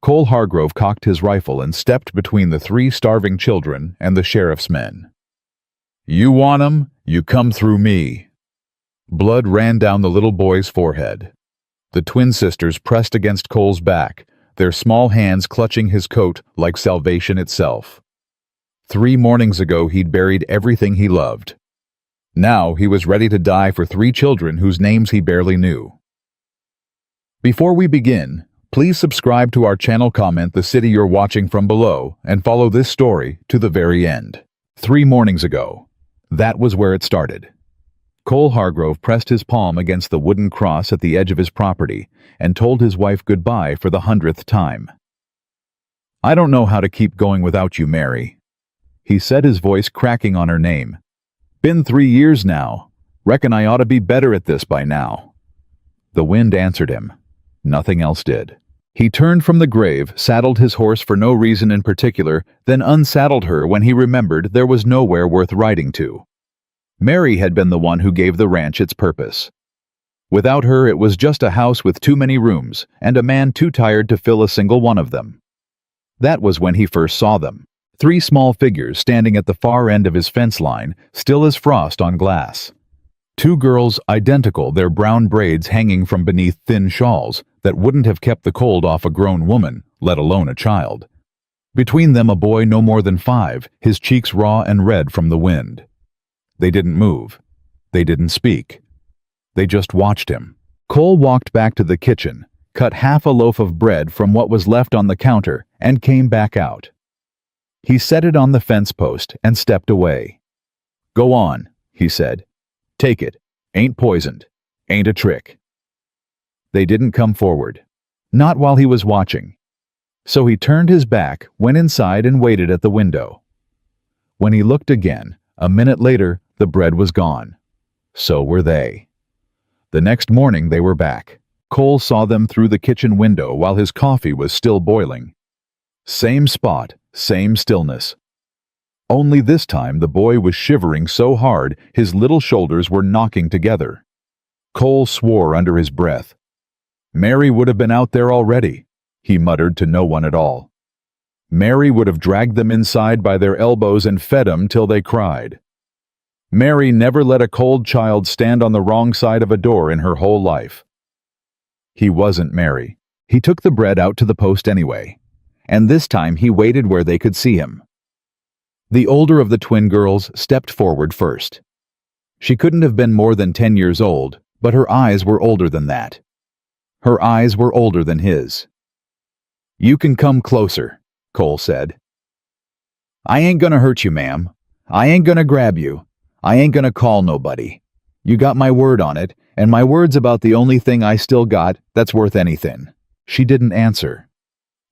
Cole Hargrove cocked his rifle and stepped between the three starving children and the sheriff's men. "You want 'em? You come through me." Blood ran down the little boy's forehead. The twin sisters pressed against Cole's back, their small hands clutching his coat like salvation itself. 3 mornings ago he'd buried everything he loved. Now he was ready to die for 3 children whose names he barely knew. Before we begin, please subscribe to our channel, comment the city you're watching from below, and follow this story to the very end. 3 mornings ago. That was where it started. Cole Hargrove pressed his palm against the wooden cross at the edge of his property and told his wife goodbye for the 100th time. "I don't know how to keep going without you, Mary," he said, his voice cracking on her name. "Been 3 years now. Reckon I ought to be better at this by now." The wind answered him. Nothing else did. He turned from the grave, saddled his horse for no reason in particular, then unsaddled her when he remembered there was nowhere worth riding to. Mary had been the one who gave the ranch its purpose. Without her, it was just a house with too many rooms, and a man too tired to fill a single one of them. That was when he first saw them. 3 small figures standing at the far end of his fence line, still as frost on glass. 2 girls identical, their brown braids hanging from beneath thin shawls that wouldn't have kept the cold off a grown woman, let alone a child. Between them a boy no more than 5, his cheeks raw and red from the wind. They didn't move. They didn't speak. They just watched him. Cole walked back to the kitchen, cut half a loaf of bread from what was left on the counter, and came back out. He set it on the fence post and stepped away. "Go on," he said. "Take it. Ain't poisoned. Ain't a trick." They didn't come forward. Not while he was watching. So he turned his back, went inside and waited at the window. When he looked again, a minute later, the bread was gone. So were they. The next morning they were back. Cole saw them through the kitchen window while his coffee was still boiling. Same spot, same stillness. Only this time the boy was shivering so hard his little shoulders were knocking together. Cole swore under his breath. Mary would have been out there already, he muttered to no one at all. Mary would have dragged them inside by their elbows and fed 'em till they cried. Mary never let a cold child stand on the wrong side of a door in her whole life. He wasn't Mary. He took the bread out to the post anyway, and this time he waited where they could see him. The older of the twin girls stepped forward first. She couldn't have been more than 10 years old, but her eyes were older than that. Her eyes were older than his. "You can come closer," Cole said. "I ain't gonna hurt you, ma'am. I ain't gonna grab you. I ain't gonna call nobody. You got my word on it, and my word's about the only thing I still got that's worth anything." She didn't answer.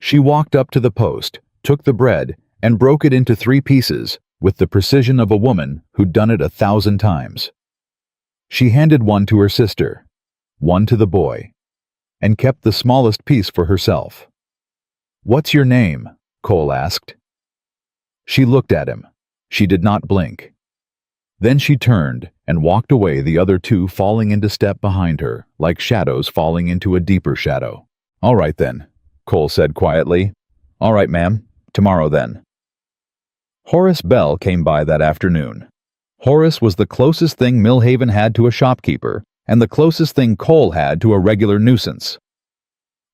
She walked up to the post, took the bread, and broke it into 3 pieces with the precision of a woman who'd done it 1,000 times. She handed one to her sister, one to the boy, and kept the smallest piece for herself. "What's your name?" Cole asked. She looked at him. She did not blink. Then she turned and walked away, the other 2 falling into step behind her, like shadows falling into a deeper shadow. "All right then," Cole said quietly. "All right, ma'am. Tomorrow then." Horace Bell came by that afternoon. Horace was the closest thing Millhaven had to a shopkeeper, and the closest thing Cole had to a regular nuisance.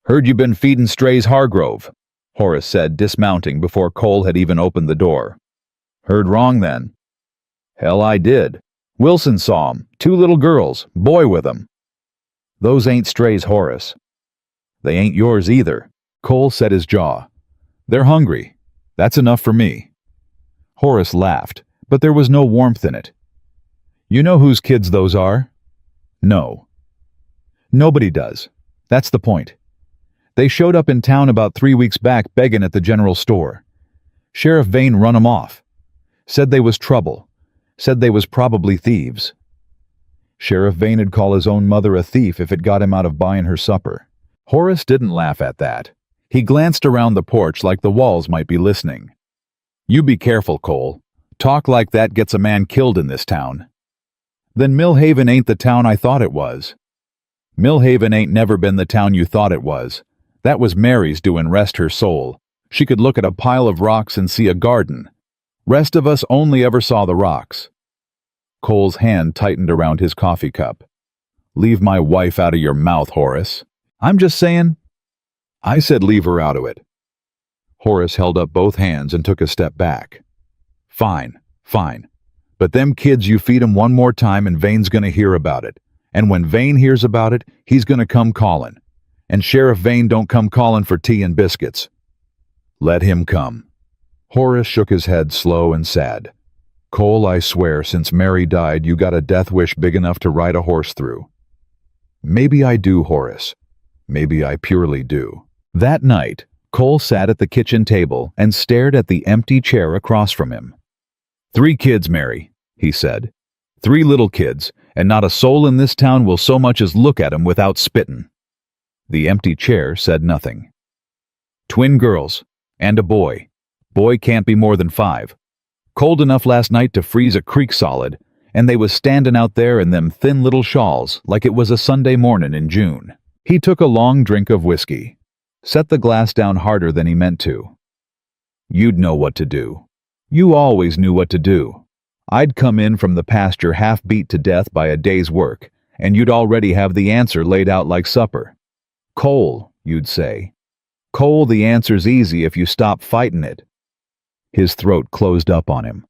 "Heard you been feedin' strays, Hargrove," Horace said, dismounting before Cole had even opened the door. "Heard wrong then." "Hell, I did. Wilson saw 'em. 2 little girls, boy with 'em." "Those ain't strays, Horace." "They ain't yours either." Cole set his jaw. "They're hungry. That's enough for me." Horace laughed, but there was no warmth in it. "You know whose kids those are?" "No." "Nobody does. That's the point. They showed up in town about 3 weeks back begging at the general store. Sheriff Vane run 'em off. Said they was trouble. Said they was probably thieves. Sheriff Vane'd call his own mother a thief if it got him out of buying her supper." Horace didn't laugh at that. He glanced around the porch like the walls might be listening. "You be careful, Cole. Talk like that gets a man killed in this town." "Then Millhaven ain't the town I thought it was." "Millhaven ain't never been the town you thought it was. That was Mary's doing, rest her soul. She could look at a pile of rocks and see a garden. Rest of us only ever saw the rocks. Cole's hand tightened around his coffee cup. Leave my wife out of your mouth, Horace. I'm just saying. I said leave her out of it. Horace held up both hands and took a step back. Fine, fine. But them kids, you feed 'em one more time and Vane's gonna hear about it. And when Vane hears about it, he's gonna come calling. And Sheriff Vane don't come calling for tea and biscuits. Let him come. Horace shook his head slow and sad. Cole, I swear, since Mary died, you got a death wish big enough to ride a horse through. Maybe I do, Horace. Maybe I purely do. That night, Cole sat at the kitchen table and stared at the empty chair across from him. 3 kids, Mary, he said. 3 little kids, and not a soul in this town will so much as look at 'em without spittin'. The empty chair said nothing. twin girls, and a boy. Boy can't be more than 5. Cold enough last night to freeze a creek solid, and they was standin' out there in them thin little shawls like it was a Sunday mornin' in June. He took a long drink of whiskey, set the glass down harder than he meant to. You'd know what to do. You always knew what to do. I'd come in from the pasture half beat to death by a day's work, and you'd already have the answer laid out like supper. Cole, you'd say. Cole, the answer's easy if you stop fightin' it. His throat closed up on him.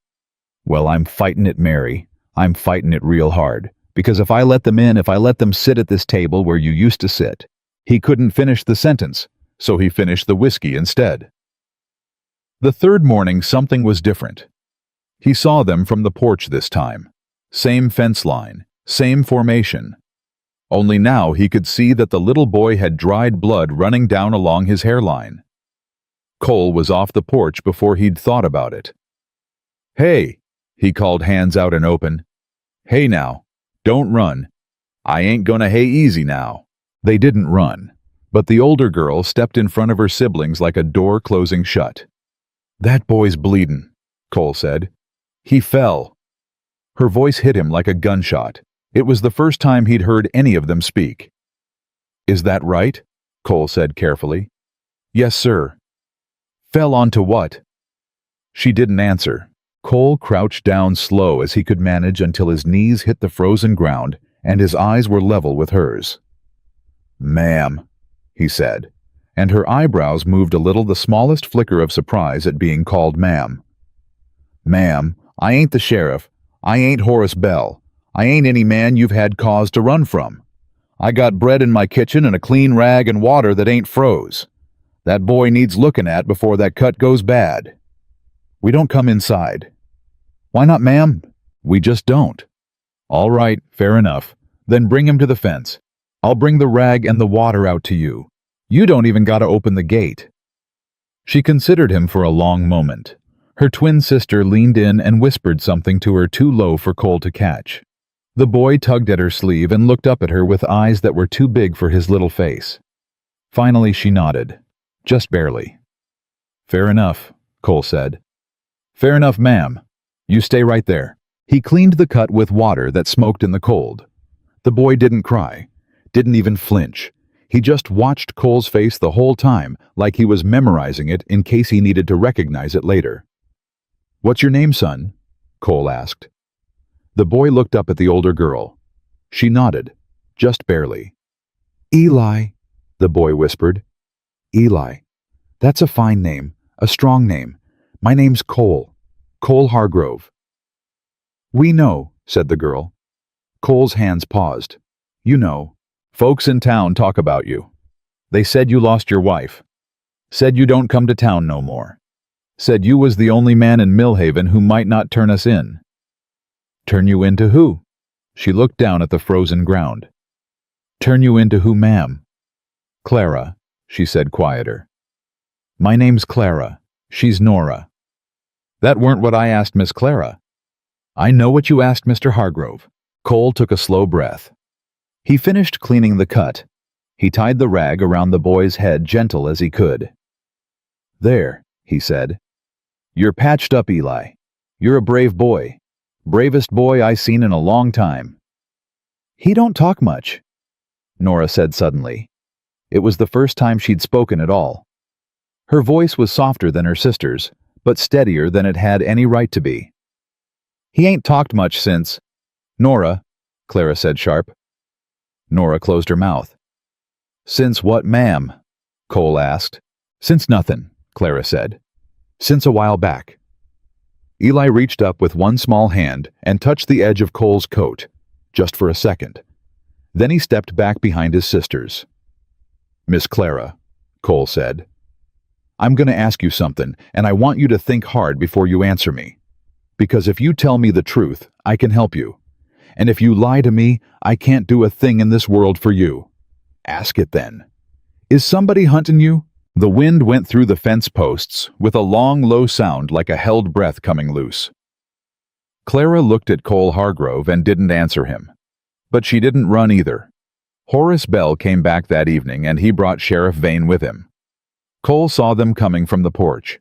Well, I'm fightin' it, Mary. I'm fightin' it real hard. Because if I let them in, if I let them sit at this table where you used to sit, he couldn't finish the sentence, so he finished the whiskey instead. The third morning, something was different. He saw them from the porch this time. Same fence line, same formation. Only now he could see that the little boy had dried blood running down along his hairline. Cole was off the porch before he'd thought about it. Hey, he called, hands out and open. Hey now, don't run. I ain't gonna hay easy now. They didn't run, but the older girl stepped in front of her siblings like a door closing shut. That boy's bleedin', Cole said. He fell. Her voice hit him like a gunshot. It was the first time he'd heard any of them speak. Is that right? Cole said carefully. Yes, sir. Fell onto what? She didn't answer. Cole crouched down slow as he could manage until his knees hit the frozen ground and his eyes were level with hers. Ma'am, he said, and her eyebrows moved a little, the smallest flicker of surprise at being called ma'am. Ma'am, I ain't the sheriff. I ain't Horace Bell. I ain't any man you've had cause to run from. I got bread in my kitchen and a clean rag and water that ain't froze. That boy needs looking at before that cut goes bad. We don't come inside. Why not, ma'am? We just don't. All right, fair enough. Then bring him to the fence. I'll bring the rag and the water out to you. You don't even gotta open the gate. She considered him for a long moment. Her twin sister leaned in and whispered something to her too low for Cole to catch. The boy tugged at her sleeve and looked up at her with eyes that were too big for his little face. Finally she nodded, just barely. Fair enough, Cole said. Fair enough, ma'am. You stay right there. He cleaned the cut with water that smoked in the cold. The boy didn't cry, didn't even flinch. He just watched Cole's face the whole time, like he was memorizing it in case he needed to recognize it later. What's your name, son? Cole asked. The boy looked up at the older girl. She nodded, just barely. Eli, the boy whispered. Eli. That's a fine name, a strong name. My name's Cole. Cole Hargrove. We know, said the girl. Cole's hands paused. You know. Folks in town talk about you. They said you lost your wife. Said you don't come to town no more. Said you was the only man in Millhaven who might not turn us in. Turn you into who? She looked down at the frozen ground. Turn you into who, ma'am? Clara, she said quieter. My name's Clara. She's Nora. That weren't what I asked Miss Clara. I know what you asked Mr. Hargrove. Cole took a slow breath. He finished cleaning the cut. He tied the rag around the boy's head gentle as he could. There, he said. You're patched up, Eli. You're a brave boy. Bravest boy I seen in a long time. He don't talk much, Nora said suddenly. It was the first time she'd spoken at all. Her voice was softer than her sister's, but steadier than it had any right to be. "He ain't talked much since—" "Nora," Clara said sharp. Nora closed her mouth. "Since what, ma'am?" Cole asked. "Since nothing," Clara said. "Since a while back." Eli reached up with one small hand and touched the edge of Cole's coat, just for a second. Then he stepped back behind his sisters. "Miss Clara," Cole said, "I'm going to ask you something, and I want you to think hard before you answer me. Because if you tell me the truth, I can help you. And if you lie to me, I can't do a thing in this world for you. Ask it then. Is somebody hunting you?" The wind went through the fence posts with a long, low sound like a held breath coming loose. Clara looked at Cole Hargrove and didn't answer him. But she didn't run either. Horace Bell came back that evening and he brought Sheriff Vane with him. Cole saw them coming from the porch.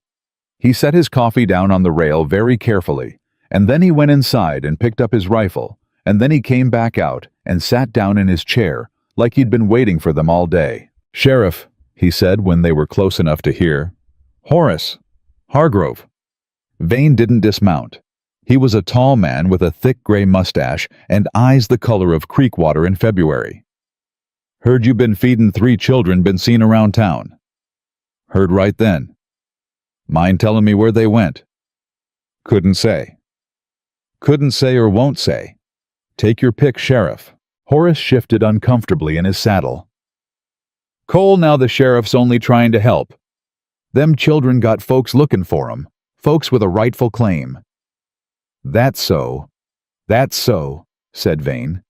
He set his coffee down on the rail very carefully, and then he went inside and picked up his rifle, and then he came back out and sat down in his chair like he'd been waiting for them all day. "Sheriff," he said when they were close enough to hear. "Horace. Hargrove." Vane didn't dismount. He was a tall man with a thick gray mustache and eyes the color of creek water in February. "Heard you been feeding 3 children been seen around town." "Heard right then." "Mind telling me where they went?" "Couldn't say." "Couldn't say or won't say. Take your pick, Sheriff." Horace shifted uncomfortably in his saddle. "Cole, now the sheriff's only trying to help. Them children got folks looking for 'em, folks with a rightful claim." "That's so. That's so," said Vane.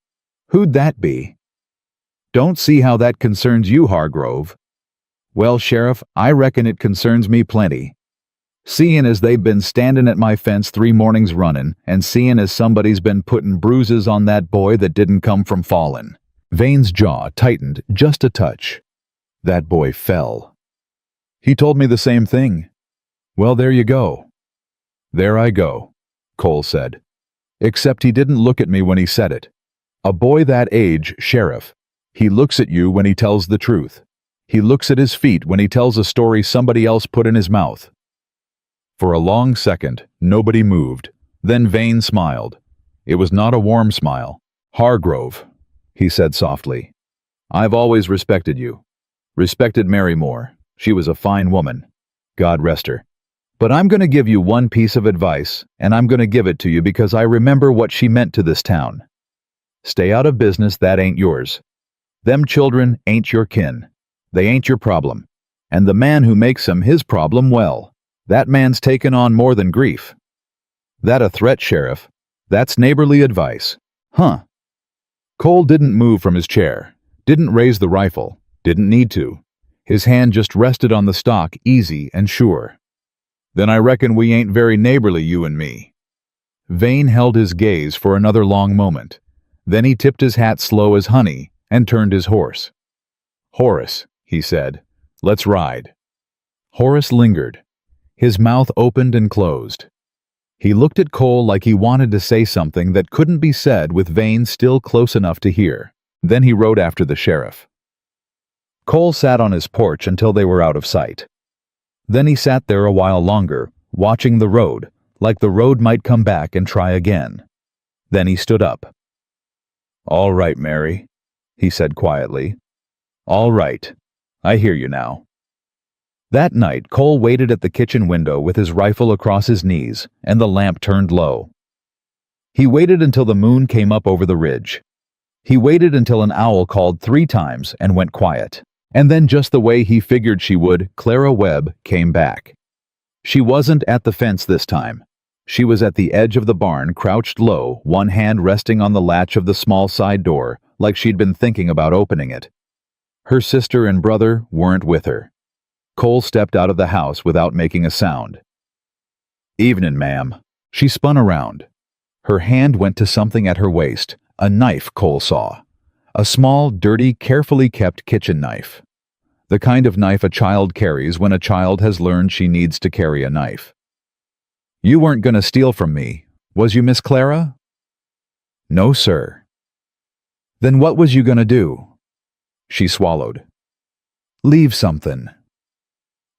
"Who'd that be?" "Don't see how that concerns you, Hargrove." "Well, Sheriff, I reckon it concerns me plenty. Seein' as they've been standin' at my fence 3 mornings runnin', and seein' as somebody's been puttin' bruises on that boy that didn't come from fallin'." Vane's jaw tightened just a touch. "That boy fell." "He told me the same thing." "Well, there you go." "There I go," Cole said. "Except he didn't look at me when he said it. A boy that age, Sheriff, he looks at you when he tells the truth. He looks at his feet when he tells a story somebody else put in his mouth." For a long second, nobody moved. Then Vane smiled. It was not a warm smile. "Hargrove," he said softly, "I've always respected you. Respected Mary more. She was a fine woman. God rest her. But I'm going to give you one piece of advice, and I'm going to give it to you because I remember what she meant to this town. Stay out of business that ain't yours. Them children ain't your kin. They ain't your problem. And the man who makes 'em his problem, well, that man's taken on more than grief." "That a threat, Sheriff? That's neighborly advice. Huh?" Cole didn't move from his chair, didn't raise the rifle, didn't need to. His hand just rested on the stock, easy and sure. "Then I reckon we ain't very neighborly, you and me." Vane held his gaze for another long moment. Then he tipped his hat slow as honey and turned his horse. "Horace," he said, "let's ride." Horace lingered. His mouth opened and closed. He looked at Cole like he wanted to say something that couldn't be said with Vane still close enough to hear. Then he rode after the sheriff. Cole sat on his porch until they were out of sight. Then he sat there a while longer, watching the road, like the road might come back and try again. Then he stood up. "All right, Mary," he said quietly. "All right. I hear you now." That night, Cole waited at the kitchen window with his rifle across his knees and the lamp turned low. He waited until the moon came up over the ridge. He waited until an owl called 3 times and went quiet. And then, just the way he figured she would, Clara Webb came back. She wasn't at the fence this time. She was at the edge of the barn, crouched low, one hand resting on the latch of the small side door, like she'd been thinking about opening it. Her sister and brother weren't with her. Cole stepped out of the house without making a sound. "Evening, ma'am." She spun around. Her hand went to something at her waist, a knife Cole saw. A small, dirty, carefully kept kitchen knife. The kind of knife a child carries when a child has learned she needs to carry a knife. "You weren't going to steal from me, was you, Miss Clara?" "No, sir." "Then what was you going to do?" She swallowed. Leave something.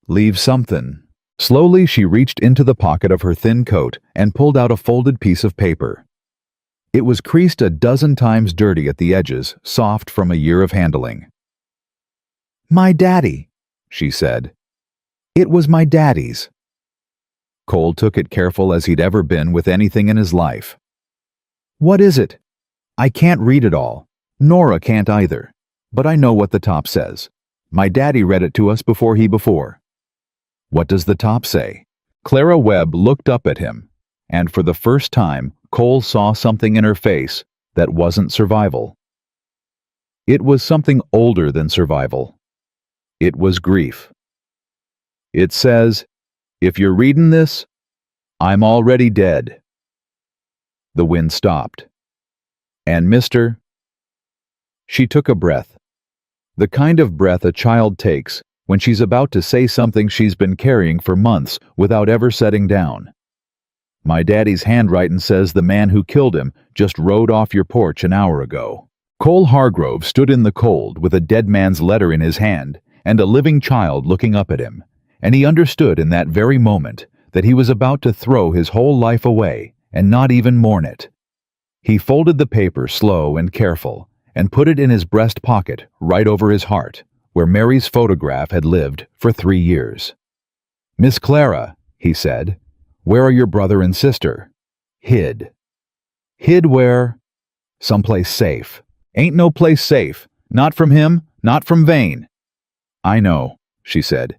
Leave something. Slowly she reached into the pocket of her thin coat and pulled out a folded piece of paper. It was creased a dozen times, dirty at the edges, soft from a year of handling. "My daddy," she said. "It was my daddy's." Cole took it careful as he'd ever been with anything in his life. "What is it?" "I can't read it all. Nora can't either. But I know what the top says. My daddy read it to us before. "What does the top say?" Clara Webb looked up at him, and for the first time, Cole saw something in her face that wasn't survival. It was something older than survival. It was grief. It says, "If you're reading this, I'm already dead." The wind stopped. "And Mr.?" She took a breath. The kind of breath a child takes when she's about to say something she's been carrying for months without ever setting down. "My daddy's handwriting says the man who killed him just rode off your porch an hour ago." Cole Hargrove stood in the cold with a dead man's letter in his hand and a living child looking up at him, and he understood in that very moment that he was about to throw his whole life away and not even mourn it. He folded the paper slow and careful and put it in his breast pocket right over his heart, where Mary's photograph had lived for 3 years. "Miss Clara," he said, "where are your brother and sister?" "Hid." "Hid where?" "Someplace safe." "Ain't no place safe. Not from him, not from Vane." "I know," she said.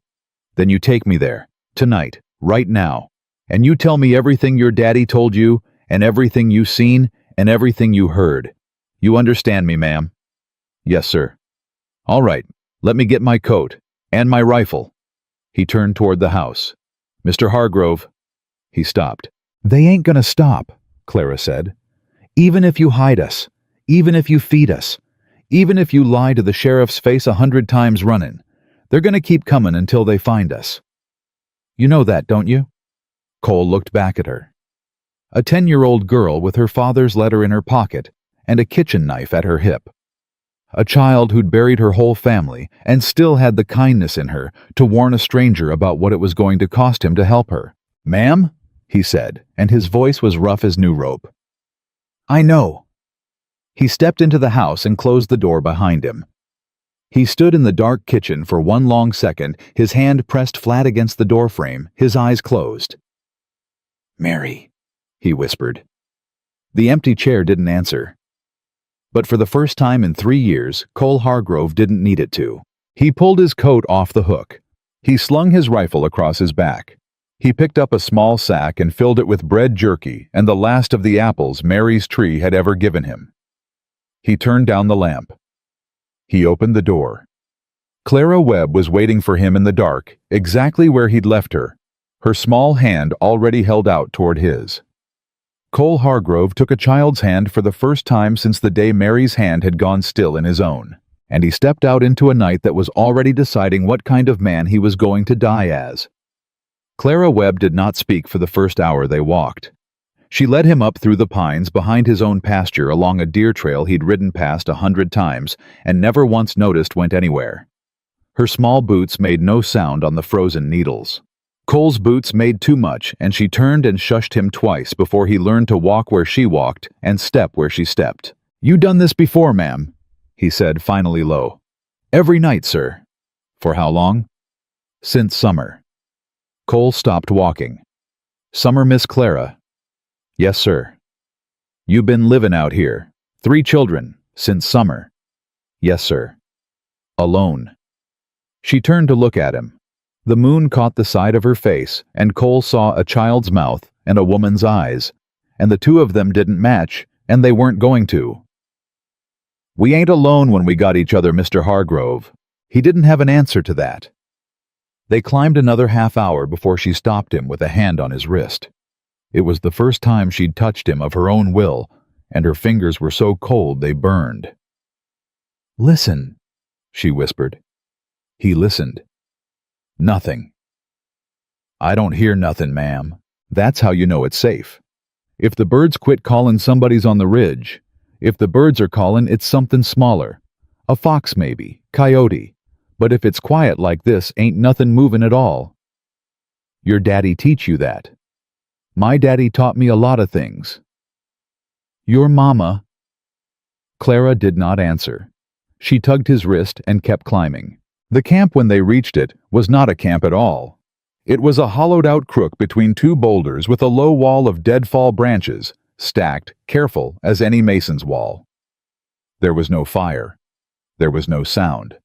"Then you take me there, tonight, right now, and you tell me everything your daddy told you, and everything you seen, and everything you heard. You understand me, ma'am?" "Yes, sir." "All right, let me get my coat, and my rifle." He turned toward the house. "Mr. Hargrove." He stopped. "They ain't gonna stop," Clara said. "Even if you hide us, even if you feed us, even if you lie to the sheriff's face 100 times running, they're gonna keep coming until they find us. You know that, don't you?" Cole looked back at her. A 10-year-old girl with her father's letter in her pocket and a kitchen knife at her hip. A child who'd buried her whole family and still had the kindness in her to warn a stranger about what it was going to cost him to help her. "Ma'am?" he said, and his voice was rough as new rope. "I know." He stepped into the house and closed the door behind him. He stood in the dark kitchen for one long second, his hand pressed flat against the doorframe, his eyes closed. "Mary," he whispered. The empty chair didn't answer. But for the first time in 3 years, Cole Hargrove didn't need it to. He pulled his coat off the hook. He slung his rifle across his back. He picked up a small sack and filled it with bread jerky and the last of the apples Mary's tree had ever given him. He turned down the lamp. He opened the door. Clara Webb was waiting for him in the dark, exactly where he'd left her, her small hand already held out toward his. Cole Hargrove took a child's hand for the first time since the day Mary's hand had gone still in his own, and he stepped out into a night that was already deciding what kind of man he was going to die as. Clara Webb did not speak for the first hour they walked. She led him up through the pines behind his own pasture along a deer trail he'd ridden past 100 times and never once noticed went anywhere. Her small boots made no sound on the frozen needles. Cole's boots made too much, and she turned and shushed him twice before he learned to walk where she walked and step where she stepped. "You done this before, ma'am," he said finally low. "Every night, sir." "For how long?" "Since summer." Cole stopped walking. "Summer, Miss Clara?" "Yes, sir." "You been living out here, 3 children, since summer?" "Yes, sir." "Alone?" She turned to look at him. The moon caught the side of her face, and Cole saw a child's mouth and a woman's eyes, and the two of them didn't match, and they weren't going to. "We ain't alone when we got each other, Mr. Hargrove." He didn't have an answer to that. They climbed another half hour before she stopped him with a hand on his wrist. It was the first time she'd touched him of her own will, and her fingers were so cold they burned. "Listen," she whispered. He listened. "Nothing." "I don't hear nothing, ma'am. That's how you know it's safe. If the birds quit calling, somebody's on the ridge. If the birds are calling, it's something smaller. A fox maybe, coyote. But if it's quiet like this, ain't nothing moving at all. Your daddy teach you that? My daddy taught me a lot of things. Your mama? Clara did not answer. She tugged his wrist and kept climbing. The camp, when they reached it, was not a camp at all. It was a hollowed-out crook between two boulders with a low wall of deadfall branches, stacked, careful as any mason's wall. There was no fire. There was no sound.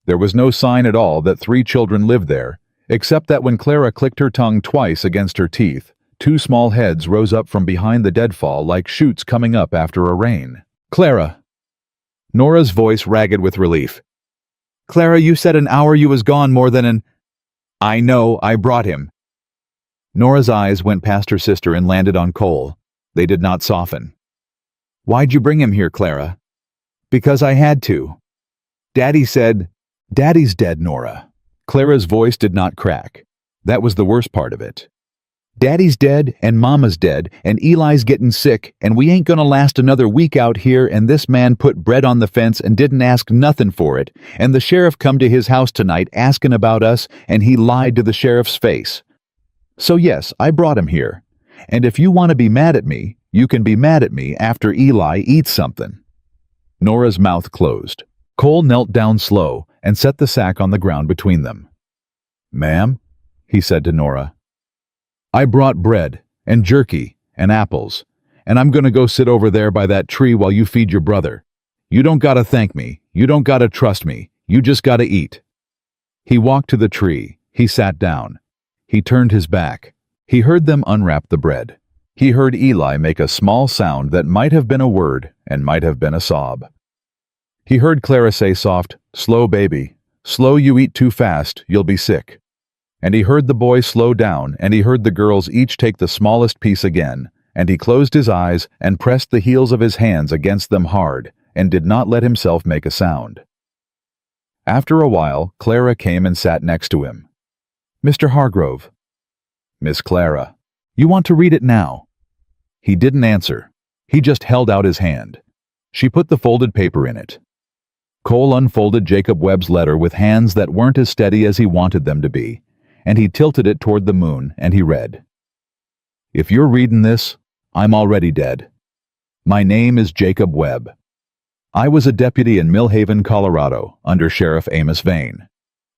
There was no sign at all that 3 children lived there, except that when Clara clicked her tongue twice against her teeth, 2 small heads rose up from behind the deadfall like shoots coming up after a rain. Clara! Nora's voice ragged with relief. Clara, you said an hour you was gone more than an... I know, I brought him. Nora's eyes went past her sister and landed on Cole. They did not soften. Why'd you bring him here, Clara? Because I had to. Daddy said... Daddy's dead, Nora. Clara's voice did not crack. That was the worst part of it. Daddy's dead, and Mama's dead, and Eli's getting sick, and we ain't gonna last another week out here, and this man put bread on the fence and didn't ask nothing for it, and the sheriff come to his house tonight asking about us, and he lied to the sheriff's face. So yes, I brought him here. And if you want to be mad at me, you can be mad at me after Eli eats something. Nora's mouth closed. Cole knelt down slow and set the sack on the ground between them. Ma'am, he said to Nora, I brought bread and jerky and apples, and I'm gonna go sit over there by that tree while you feed your brother. You don't gotta thank me. You don't gotta trust me. You just gotta eat. He walked to the tree. He sat down. He turned his back. He heard them unwrap the bread. He heard Eli make a small sound that might have been a word and might have been a sob. He heard Clara say soft, slow baby, slow, you eat too fast, you'll be sick. And he heard the boy slow down, and he heard the girls each take the smallest piece again, and he closed his eyes and pressed the heels of his hands against them hard, and did not let himself make a sound. After a while, Clara came and sat next to him. Mr. Hargrove. Miss Clara. You want to read it now? He didn't answer. He just held out his hand. She put the folded paper in it. Cole unfolded Jacob Webb's letter with hands that weren't as steady as he wanted them to be, and he tilted it toward the moon, and he read, If you're reading this, I'm already dead. My name is Jacob Webb. I was a deputy in Millhaven, Colorado, under Sheriff Amos Vane.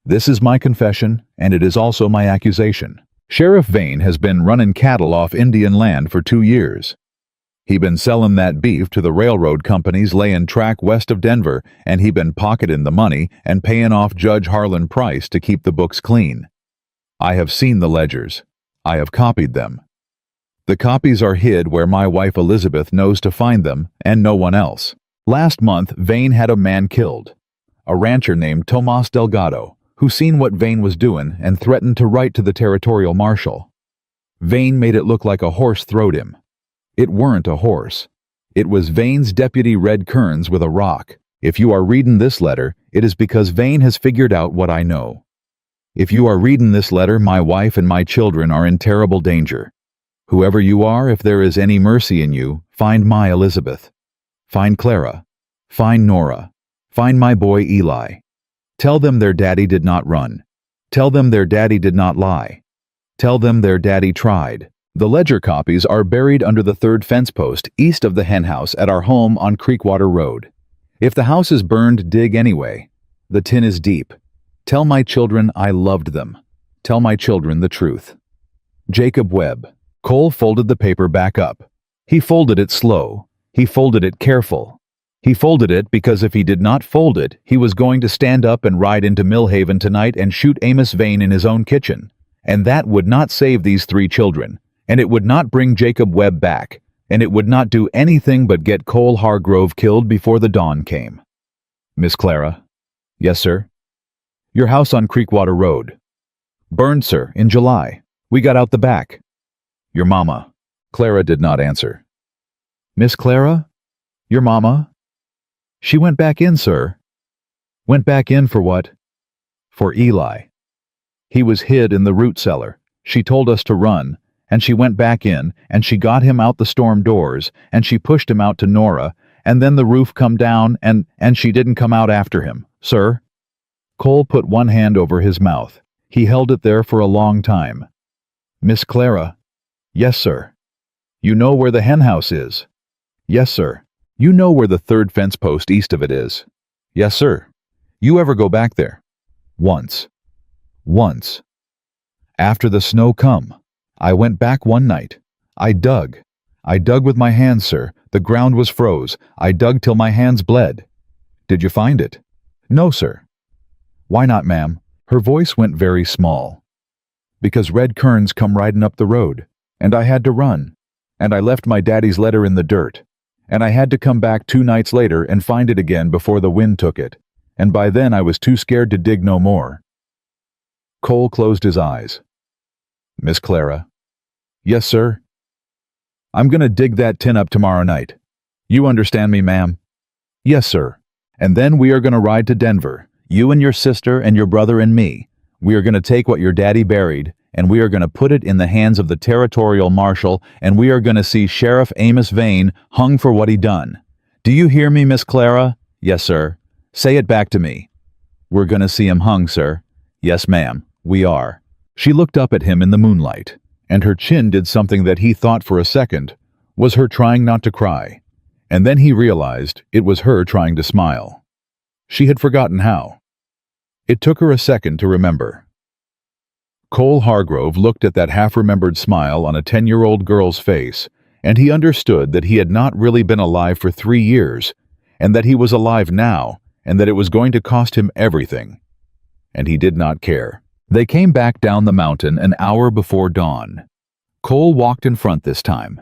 This is my confession, and it is also my accusation. Sheriff Vane has been running cattle off Indian land for 2 years. He been selling that beef to the railroad companies laying track west of Denver, and he been pocketing the money and paying off Judge Harlan Price to keep the books clean. I have seen the ledgers. I have copied them. The copies are hid where my wife Elizabeth knows to find them, and no one else. Last month, Vane had a man killed, a rancher named Tomas Delgado, who seen what Vane was doing and threatened to write to the territorial marshal. Vane made it look like a horse throwed him. It weren't a horse. It was Vane's deputy Red Kearns with a rock. If you are reading this letter, it is because Vane has figured out what I know. If you are reading this letter, my wife and my children are in terrible danger. Whoever you are, if there is any mercy in you, find my Elizabeth. Find Clara. Find Nora. Find my boy Eli. Tell them their daddy did not run. Tell them their daddy did not lie. Tell them their daddy tried. The ledger copies are buried under the 3rd fence post east of the henhouse at our home on Creekwater Road. If the house is burned, dig anyway. The tin is deep. Tell my children I loved them. Tell my children the truth. Jacob Webb. Cole folded the paper back up. He folded it slow. He folded it careful. He folded it because if he did not fold it, he was going to stand up and ride into Millhaven tonight and shoot Amos Vane in his own kitchen. And that would not save these 3 children. And it would not bring Jacob Webb back, and it would not do anything but get Cole Hargrove killed before the dawn came. Miss Clara. Yes, sir. Your house on Creekwater Road. Burned, sir, in July. We got out the back. Your mama. Clara did not answer. Miss Clara? Your mama? She went back in, sir. Went back in for what? For Eli. He was hid in the root cellar. She told us to run. And she went back in, and she got him out the storm doors, and she pushed him out to Nora, and then the roof come down, and she didn't come out after him, sir. Cole put one hand over his mouth. He held it there for a long time. "Miss Clara." "Yes, sir." "You know where the hen house is?" "Yes, sir." "You know where the third fence post east of it is?" "Yes, sir." "You ever go back there?" "Once." "Once." "After the snow come. I went back one night. I dug. I dug with my hands, sir. The ground was froze. I dug till my hands bled." "Did you find it?" "No, sir." "Why not, ma'am?" Her voice went very small. "Because red kerns come riding up the road, and I had to run, and I left my daddy's letter in the dirt, and I had to come back 2 nights later and find it again before the wind took it, and by then I was too scared to dig no more." Cole closed his eyes. "Miss Clara." "Yes, sir." "I'm gonna dig that tin up tomorrow night. You understand me, ma'am?" "Yes, sir. And then we are gonna ride to Denver, you and your sister and your brother and me. We are gonna take what your daddy buried, and we are gonna put it in the hands of the territorial marshal, and we are gonna see Sheriff Amos Vane hung for what he done. Do you hear me, Miss Clara?" "Yes, sir." "Say it back to me." "We're gonna see him hung, sir." "Yes, ma'am, we are." She looked up at him in the moonlight, and her chin did something that he thought for a second was her trying not to cry, and then he realized it was her trying to smile. She had forgotten how. It took her a second to remember. Cole Hargrove looked at that half-remembered smile on a 10-year-old girl's face, and he understood that he had not really been alive for 3 years, and that he was alive now, and that it was going to cost him everything. And he did not care. They came back down the mountain an hour before dawn. Cole walked in front this time.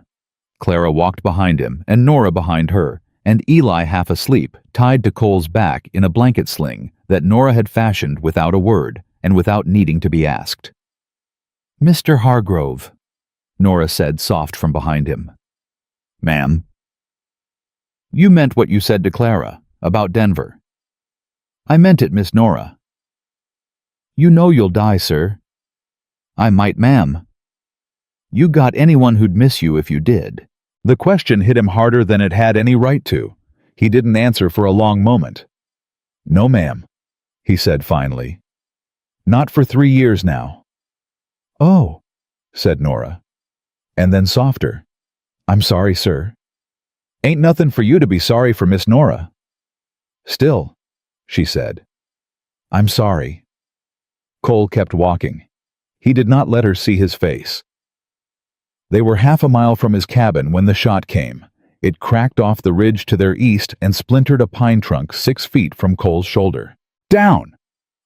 Clara walked behind him, and Nora behind her, and Eli half asleep, tied to Cole's back in a blanket sling that Nora had fashioned without a word and without needing to be asked. "Mr. Hargrove," Nora said soft from behind him. "Ma'am?" "You meant what you said to Clara, about Denver." "I meant it, Miss Nora." "You know you'll die, sir." "I might, ma'am." "You got anyone who'd miss you if you did." The question hit him harder than it had any right to. He didn't answer for a long moment. "No, ma'am," he said finally. "Not for 3 years now." "Oh," said Nora. And then softer. "I'm sorry, sir." "Ain't nothing for you to be sorry for, Miss Nora." "Still," she said. "I'm sorry." Cole kept walking. He did not let her see his face. They were half a mile from his cabin when the shot came. It cracked off the ridge to their east and splintered a pine trunk 6 feet from Cole's shoulder. "Down!"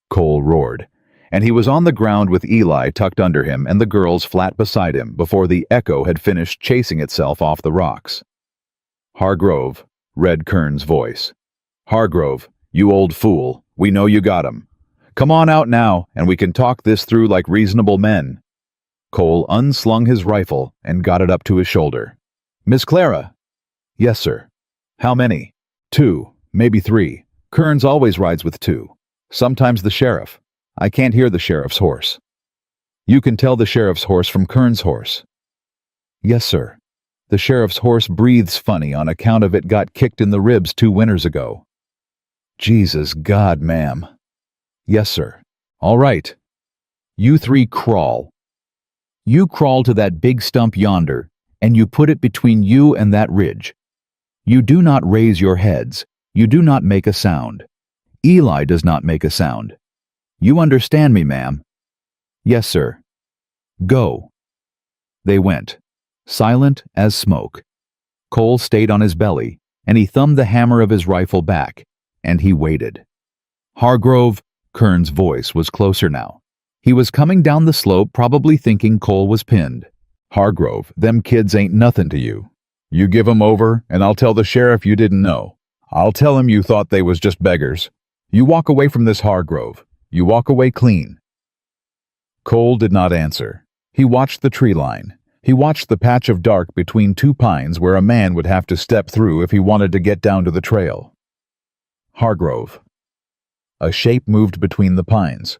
Cole roared, and he was on the ground with Eli tucked under him and the girls flat beside him before the echo had finished chasing itself off the rocks. "Hargrove," Red Kern's voice. "Hargrove, you old fool, we know you got him. Come on out now, and we can talk this through like reasonable men." Cole unslung his rifle and got it up to his shoulder. "Miss Clara?" "Yes, sir." "How many?" "2, maybe 3. Kearns always rides with 2. Sometimes the sheriff. I can't hear the sheriff's horse." "You can tell the sheriff's horse from Kearns' horse." "Yes, sir. The sheriff's horse breathes funny on account of it got kicked in the ribs 2 winters ago." "Jesus God, ma'am." "Yes, sir." "All right. You 3 crawl. You crawl to that big stump yonder, and you put it between you and that ridge. You do not raise your heads. You do not make a sound. Eli does not make a sound. You understand me, ma'am?" "Yes, sir." "Go." They went, silent as smoke. Cole stayed on his belly, and he thumbed the hammer of his rifle back, and he waited. "Hargrove," Kearns' voice was closer now. He was coming down the slope, probably thinking Cole was pinned. "Hargrove, them kids ain't nothing to you. You give 'em over, and I'll tell the sheriff you didn't know. I'll tell him you thought they was just beggars. You walk away from this, Hargrove. You walk away clean." Cole did not answer. He watched the tree line. He watched the patch of dark between 2 pines where a man would have to step through if he wanted to get down to the trail. "Hargrove." A shape moved between the pines.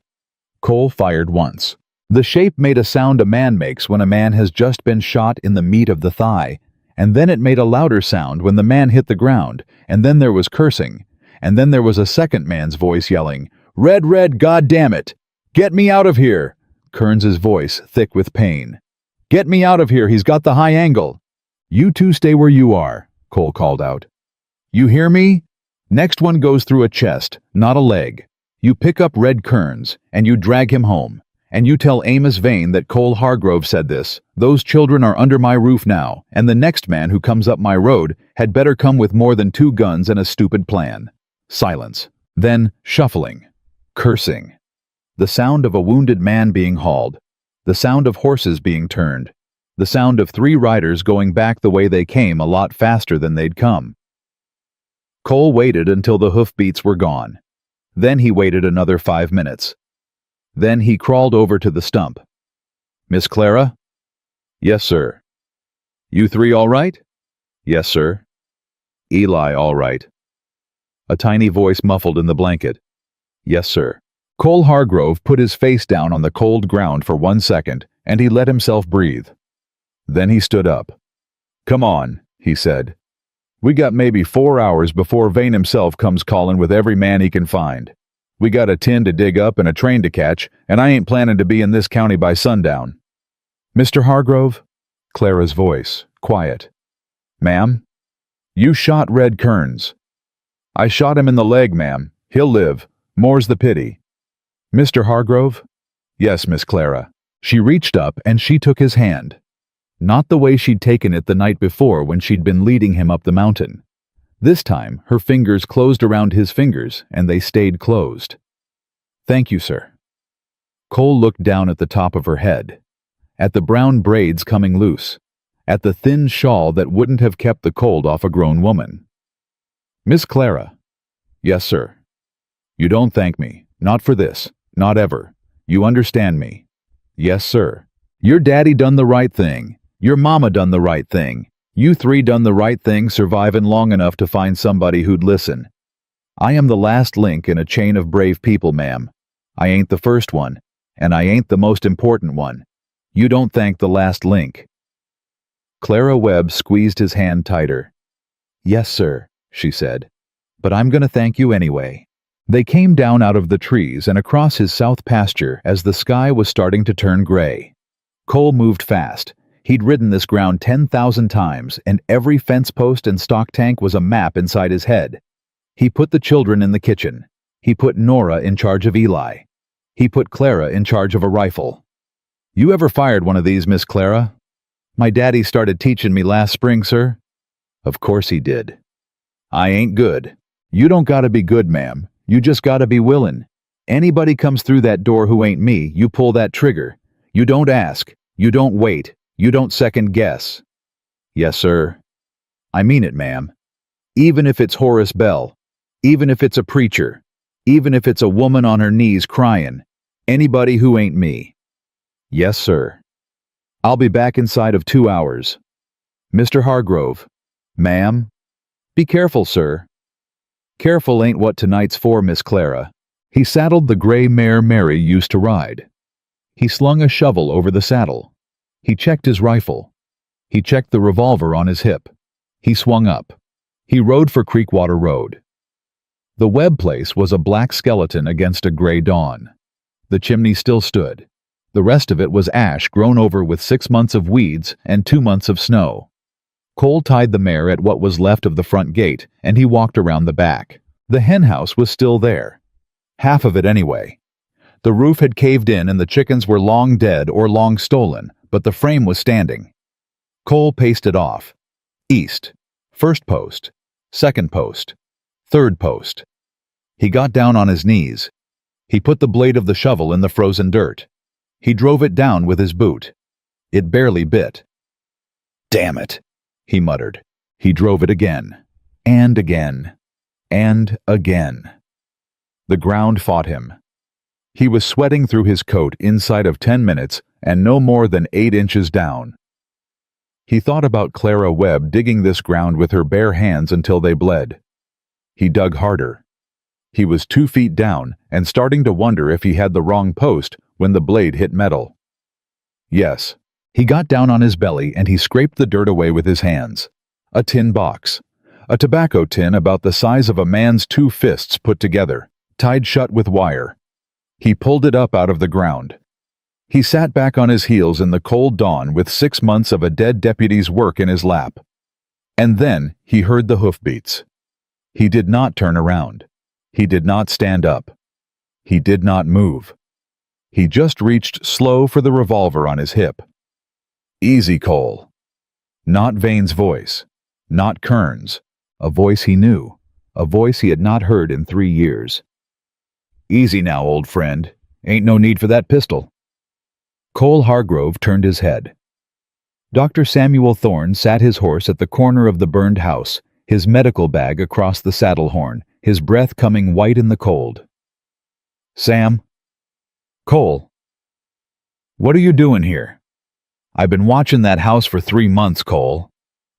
Cole fired once. The shape made a sound a man makes when a man has just been shot in the meat of the thigh, and then it made a louder sound when the man hit the ground, and then there was cursing, and then there was a second man's voice yelling, Red, goddammit! Get me out of here! Kearns's voice thick with pain. Get me out of here, he's got the high angle. You two stay where you are, Cole called out. You hear me? Next one goes through a chest, not a leg. You pick up Red Kearns, and you drag him home. And you tell Amos Vane that Cole Hargrove said this. Those children are under my roof now, and the next man who comes up my road had better come with more than 2 guns and a stupid plan. Silence. Then shuffling. Cursing. The sound of a wounded man being hauled. The sound of horses being turned. The sound of 3 riders going back the way they came a lot faster than they'd come. Cole waited until the hoofbeats were gone. Then he waited another 5 minutes. Then he crawled over to the stump. Miss Clara? Yes, sir. You 3 all right? Yes, sir. Eli all right. A tiny voice muffled in the blanket. Yes, sir. Cole Hargrove put his face down on the cold ground for 1 second, and he let himself breathe. Then he stood up. Come on, he said. We got maybe 4 hours before Vane himself comes calling with every man he can find. We got a tin to dig up and a train to catch, and I ain't planning to be in this county by sundown. Mr. Hargrove? Clara's voice, quiet. Ma'am? You shot Red Kearns. I shot him in the leg, ma'am. He'll live. More's the pity. Mr. Hargrove? Yes, Miss Clara. She reached up and she took his hand. Not the way she'd taken it the night before when she'd been leading him up the mountain. This time, her fingers closed around his fingers, and they stayed closed. Thank you, sir. Cole looked down at the top of her head, at the brown braids coming loose, at the thin shawl that wouldn't have kept the cold off a grown woman. Miss Clara. Yes, sir. You don't thank me. Not for this. Not ever. You understand me. Yes, sir. Your daddy done the right thing. Your mama done the right thing. You 3 done the right thing surviving long enough to find somebody who'd listen. I am the last link in a chain of brave people, ma'am. I ain't the first one, and I ain't the most important one. You don't thank the last link. Clara Webb squeezed his hand tighter. Yes, sir, she said. But I'm gonna thank you anyway. They came down out of the trees and across his south pasture as the sky was starting to turn gray. Cole moved fast. He'd ridden this ground 10,000 times, and every fence post and stock tank was a map inside his head. He put the children in the kitchen. He put Nora in charge of Eli. He put Clara in charge of a rifle. You ever fired one of these, Miss Clara? My daddy started teaching me last spring, sir. Of course he did. I ain't good. You don't gotta be good, ma'am. You just gotta be willin'. Anybody comes through that door who ain't me, you pull that trigger. You don't ask. You don't wait. You don't second guess. Yes, sir. I mean it, ma'am. Even if it's Horace Bell. Even if it's a preacher. Even if it's a woman on her knees crying. Anybody who ain't me. Yes, sir. I'll be back inside of 2 hours. Mr. Hargrove. Ma'am. Be careful, sir. Careful ain't what tonight's for, Miss Clara. He saddled the gray mare Mary used to ride. He slung a shovel over the saddle. He checked his rifle. He checked the revolver on his hip. He swung up. He rode for Creekwater Road. The Webb place was a black skeleton against a gray dawn. The chimney still stood. The rest of it was ash grown over with 6 months of weeds and 2 months of snow. Cole tied the mare at what was left of the front gate, and he walked around the back. The hen house was still there. Half of it anyway. The roof had caved in and the chickens were long dead or long stolen, but the frame was standing. Cole paced it off. East. First post. Second post. Third post. He got down on his knees. He put the blade of the shovel in the frozen dirt. He drove it down with his boot. It barely bit. Damn it, he muttered. He drove it again. And again. And again. The ground fought him. He was sweating through his coat inside of 10 minutes and no more than 8 inches down. He thought about Clara Webb digging this ground with her bare hands until they bled. He dug harder. He was 2 feet down and starting to wonder if he had the wrong post when the blade hit metal. Yes. He got down on his belly and he scraped the dirt away with his hands. A tin box. A tobacco tin about the size of a man's 2 fists put together. tied shut with wire. He pulled it up out of the ground. He sat back on his heels in the cold dawn with 6 months of a dead deputy's work in his lap. And then he heard the hoofbeats. He did not turn around. He did not stand up. He did not move. He just reached slow for the revolver on his hip. Easy, Cole. Not Vane's voice. Not Kern's. A voice he knew. A voice he had not heard in 3 years. Easy now, old friend. Ain't no need for that pistol. Cole Hargrove turned his head. Dr. Samuel Thorne sat his horse at the corner of the burned house, his medical bag across the saddle horn, his breath coming white in the cold. Sam? Cole? What are you doing here? I've been watching that house for 3 months, Cole.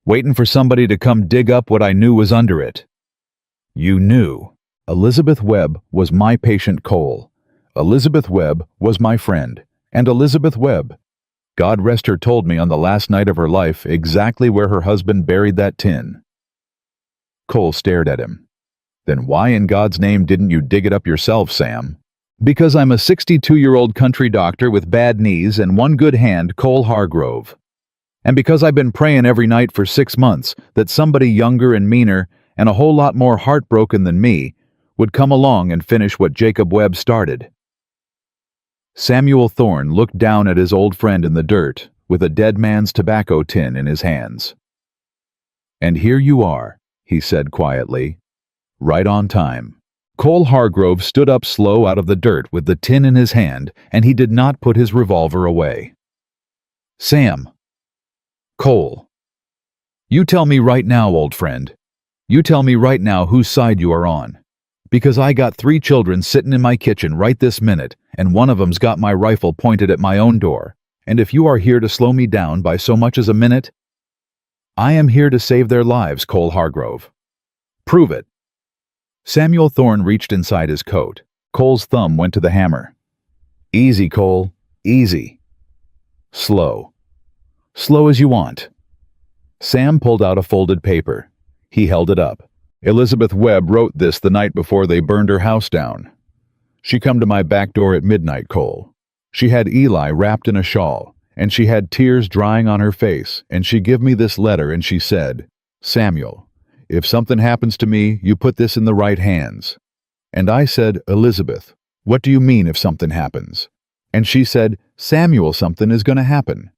Waiting for somebody to come dig up what I knew was under it. You knew. Elizabeth Webb was my patient, Cole. Elizabeth Webb was my friend. And Elizabeth Webb, God rest her, told me on the last night of her life exactly where her husband buried that tin. Cole stared at him. Then why in God's name didn't you dig it up yourself, Sam? Because I'm a 62-year-old country doctor with bad knees and one good hand, Cole Hargrove. And because I've been praying every night for 6 months that somebody younger and meaner and a whole lot more heartbroken than me would come along and finish what Jacob Webb started. Samuel Thorne looked down at his old friend in the dirt with a dead man's tobacco tin in his hands. And here you are, he said quietly, right on time. Cole Hargrove stood up slow out of the dirt with the tin in his hand, and he did not put his revolver away. Sam. Cole. You tell me right now, old friend. You tell me right now whose side you are on. Because I got 3 children sitting in my kitchen right this minute, and one of them's got my rifle pointed at my own door. And if you are here to slow me down by so much as a minute, I am here to save their lives, Cole Hargrove. Prove it. Samuel Thorne reached inside his coat. Cole's thumb went to the hammer. Easy, Cole. Easy. Slow. Slow as you want. Sam pulled out a folded paper. He held it up. Elizabeth Webb wrote this the night before they burned her house down. She come to my back door at midnight, Cole. She had Eli wrapped in a shawl, and she had tears drying on her face, and she give me this letter, and she said, Samuel, if something happens to me, you put this in the right hands. And I said, Elizabeth, what do you mean if something happens? And she said, Samuel, something is going to happen.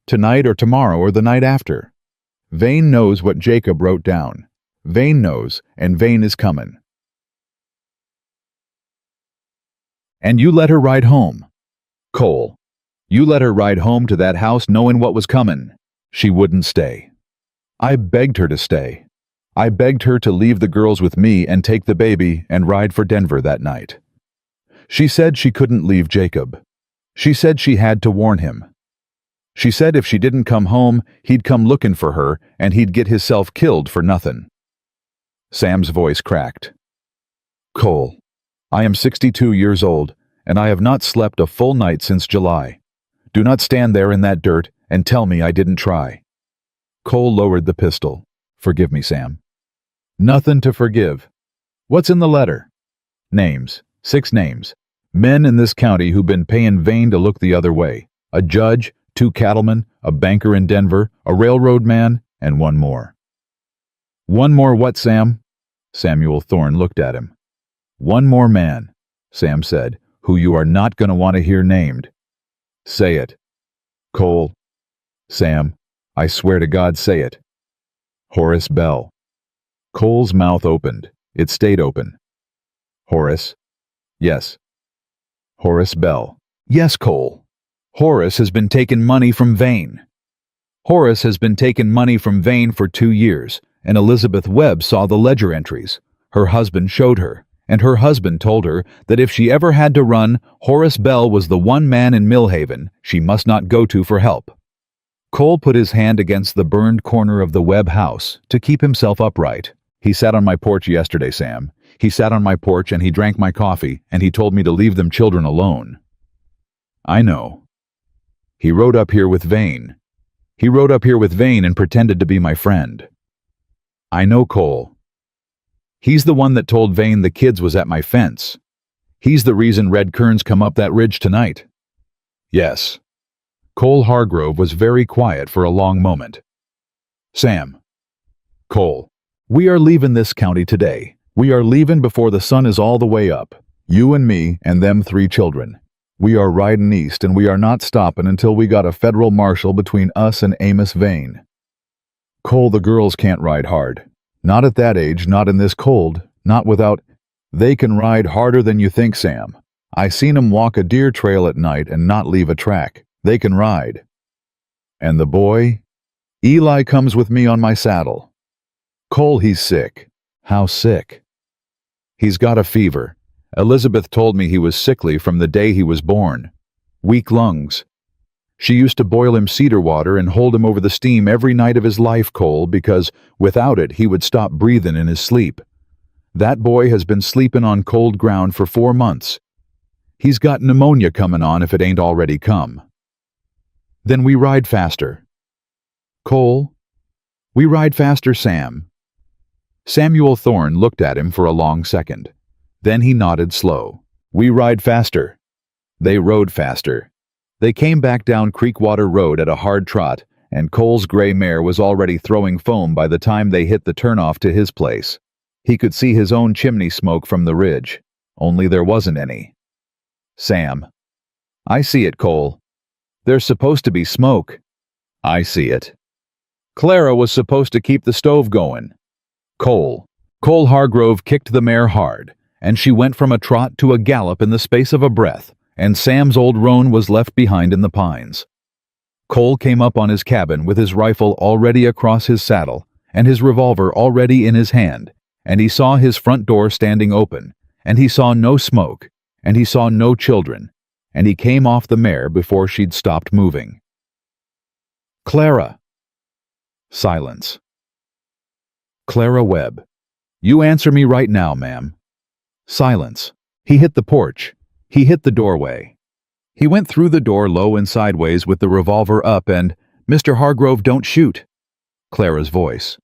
Tonight or tomorrow or the night after. Vane knows what Jacob wrote down. Vane knows, and Vane is coming. And you let her ride home. Cole, you let her ride home to that house knowing what was coming. She wouldn't stay. I begged her to stay. I begged her to leave the girls with me and take the baby and ride for Denver that night. She said she couldn't leave Jacob. She said she had to warn him. She said if she didn't come home, he'd come looking for her and he'd get himself killed for nothing. Sam's voice cracked. Cole, I am 62 years old, and I have not slept a full night since July. Do not stand there in that dirt and tell me I didn't try. Cole lowered the pistol. Forgive me, Sam. Nothing to forgive. What's in the letter? Names. 6 names. Men in this county who've been paying Vane to look the other way. A judge, 2 cattlemen, a banker in Denver, a railroad man, and 1 more. 1 more what, Sam? Samuel Thorne looked at him. 1 more man, Sam said, who you are not going to want to hear named. Say it. Cole. Sam, I swear to God, say it. Horace Bell. Cole's mouth opened. It stayed open. Horace. Yes. Horace Bell. Yes, Cole. Horace has been taking money from Vane. Horace has been taking money from Vane for 2 years, and Elizabeth Webb saw the ledger entries. Her husband showed her, and her husband told her that if she ever had to run, Horace Bell was the one man in Millhaven she must not go to for help. Cole put his hand against the burned corner of the Webb house to keep himself upright. He sat on my porch yesterday, Sam. He sat on my porch and he drank my coffee, and he told me to leave them children alone. I know. He rode up here with Vane. He rode up here with Vane and pretended to be my friend. I know, Cole. He's the one that told Vane the kids was at my fence. He's the reason red kerns come up that ridge tonight. Yes. Cole Hargrove was very quiet for a long moment. Sam. Cole. We are leaving this county today. We are leaving before the sun is all the way up. You and me and them 3 children. We are riding east and we are not stopping until we got a federal marshal between us and Amos Vane. Cole, the girls can't ride hard. Not at that age, not in this cold, not without... They can ride harder than you think, Sam. I seen 'em walk a deer trail at night and not leave a track. They can ride. And the boy? Eli comes with me on my saddle. Cole, he's sick. How sick? He's got a fever. Elizabeth told me he was sickly from the day he was born. Weak lungs. She used to boil him cedar water and hold him over the steam every night of his life, Cole, because without it he would stop breathing in his sleep. That boy has been sleeping on cold ground for 4 months. He's got pneumonia coming on if it ain't already come. Then we ride faster. Cole, we ride faster, Sam. Samuel Thorne looked at him for a long second. Then he nodded slow. We ride faster. They rode faster. They came back down Creekwater Road at a hard trot, and Cole's gray mare was already throwing foam by the time they hit the turnoff to his place. He could see his own chimney smoke from the ridge, only there wasn't any. Sam. I see it, Cole. There's supposed to be smoke. I see it. Clara was supposed to keep the stove going. Cole. Cole Hargrove kicked the mare hard, and she went from a trot to a gallop in the space of a breath, and Sam's old roan was left behind in the pines. Cole came up on his cabin with his rifle already across his saddle and his revolver already in his hand, and he saw his front door standing open, and he saw no smoke, and he saw no children, and he came off the mare before she'd stopped moving. Clara. Silence. Clara Webb. You answer me right now, ma'am. Silence. He hit the porch. He hit the doorway. He went through the door low and sideways with the revolver up and, Mr. Hargrove, don't shoot. Clara's voice.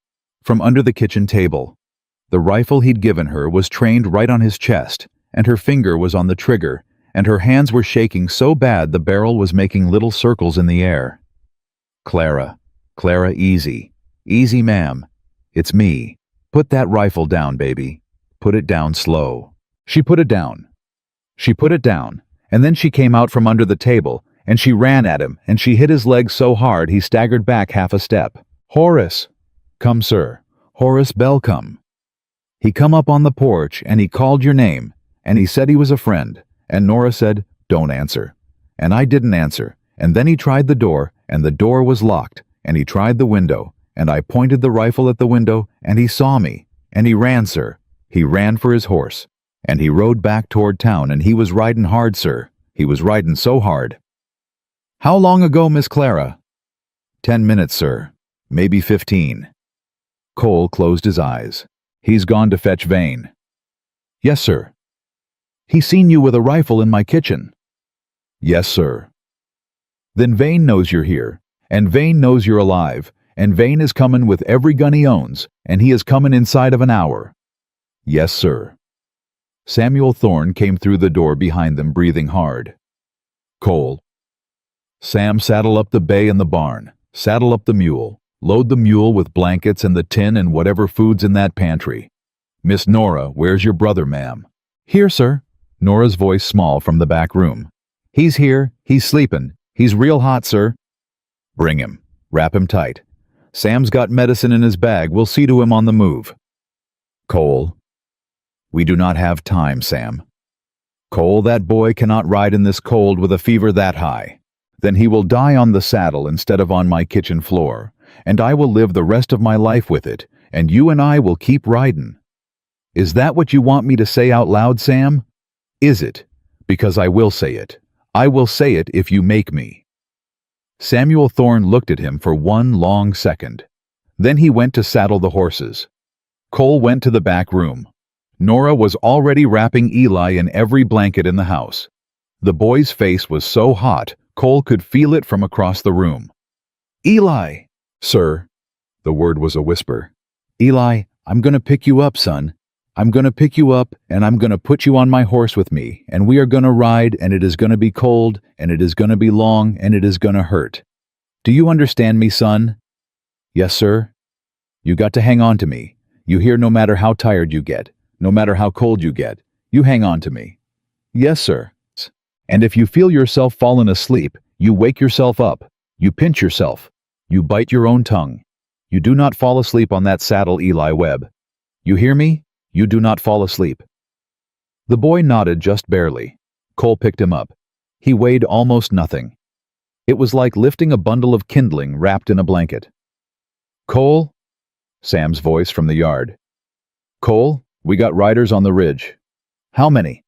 From under the kitchen table. The rifle he'd given her was trained right on his chest, and her finger was on the trigger, and her hands were shaking so bad the barrel was making little circles in the air. Clara. Clara, easy. Easy, ma'am. It's me. Put that rifle down, baby. Put it down slow. She put it down. She put it down, and then she came out from under the table, and she ran at him, and she hit his leg so hard he staggered back half a step. Horace. Come, sir. Horace Bell come. He come up on the porch, and he called your name, and he said he was a friend, and Nora said, don't answer. And I didn't answer, and then he tried the door, and the door was locked, and he tried the window, and I pointed the rifle at the window, and he saw me, and he ran, sir. He ran for his horse, and he rode back toward town, and he was riding hard, sir. He was riding so hard. How long ago, Miss Clara? 10 minutes, sir. Maybe 15. Cole closed his eyes. He's gone to fetch Vane. Yes, sir. He seen you with a rifle in my kitchen. Yes, sir. Then Vane knows you're here, and Vane knows you're alive, and Vane is coming with every gun he owns, and he is coming inside of an hour. Yes, sir. Samuel Thorne came through the door behind them, breathing hard. Cole. Sam, saddle up the bay in the barn. Saddle up the mule. Load the mule with blankets and the tin and whatever food's in that pantry. Miss Nora, where's your brother, ma'am? Here, sir. Nora's voice small from the back room. He's here. He's sleepin'. He's real hot, sir. Bring him. Wrap him tight. Sam's got medicine in his bag. We'll see to him on the move. Cole. We do not have time, Sam. Cole, that boy cannot ride in this cold with a fever that high. Then he will die on the saddle instead of on my kitchen floor, and I will live the rest of my life with it, and you and I will keep riding. Is that what you want me to say out loud, Sam? Is it? Because I will say it. I will say it if you make me. Samuel Thorne looked at him for one long second. Then he went to saddle the horses. Cole went to the back room. Nora was already wrapping Eli in every blanket in the house. The boy's face was so hot, Cole could feel it from across the room. Eli! Sir. The word was a whisper. Eli, I'm going to pick you up, son. I'm gonna pick you up, and I'm gonna put you on my horse with me, and we are gonna ride, and it is gonna be cold, and it is gonna be long, and it is gonna hurt. Do you understand me, son? Yes, sir. You got to hang on to me. You hear, no matter how tired you get, no matter how cold you get, you hang on to me. Yes, sir. And if you feel yourself fallen asleep, you wake yourself up. You pinch yourself. You bite your own tongue. You do not fall asleep on that saddle, Eli Webb. You hear me? You do not fall asleep. The boy nodded just barely. Cole picked him up. He weighed almost nothing. It was like lifting a bundle of kindling wrapped in a blanket. Cole? Sam's voice from the yard. Cole, we got riders on the ridge. How many?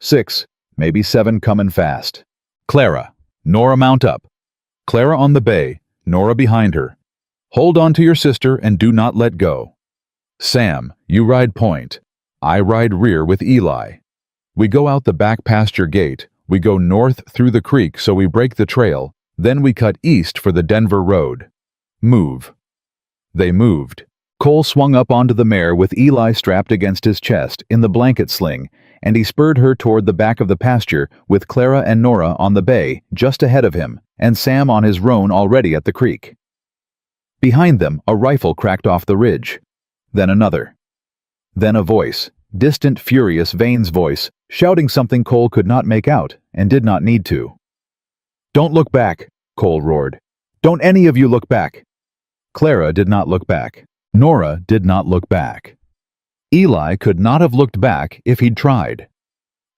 6, maybe 7 coming fast. Clara, Nora, mount up. Clara on the bay, Nora behind her. Hold on to your sister and do not let go. Sam, you ride point. I ride rear with Eli. We go out the back pasture gate, we go north through the creek so we break the trail, then we cut east for the Denver road. Move. They moved. Cole swung up onto the mare with Eli strapped against his chest in the blanket sling, and he spurred her toward the back of the pasture with Clara and Nora on the bay just ahead of him, and Sam on his roan already at the creek. Behind them, a rifle cracked off the ridge. Then another. Then a voice, distant, furious Vane's voice, shouting something Cole could not make out and did not need to. Don't look back, Cole roared. Don't any of you look back. Clara did not look back. Nora did not look back. Eli could not have looked back if he'd tried.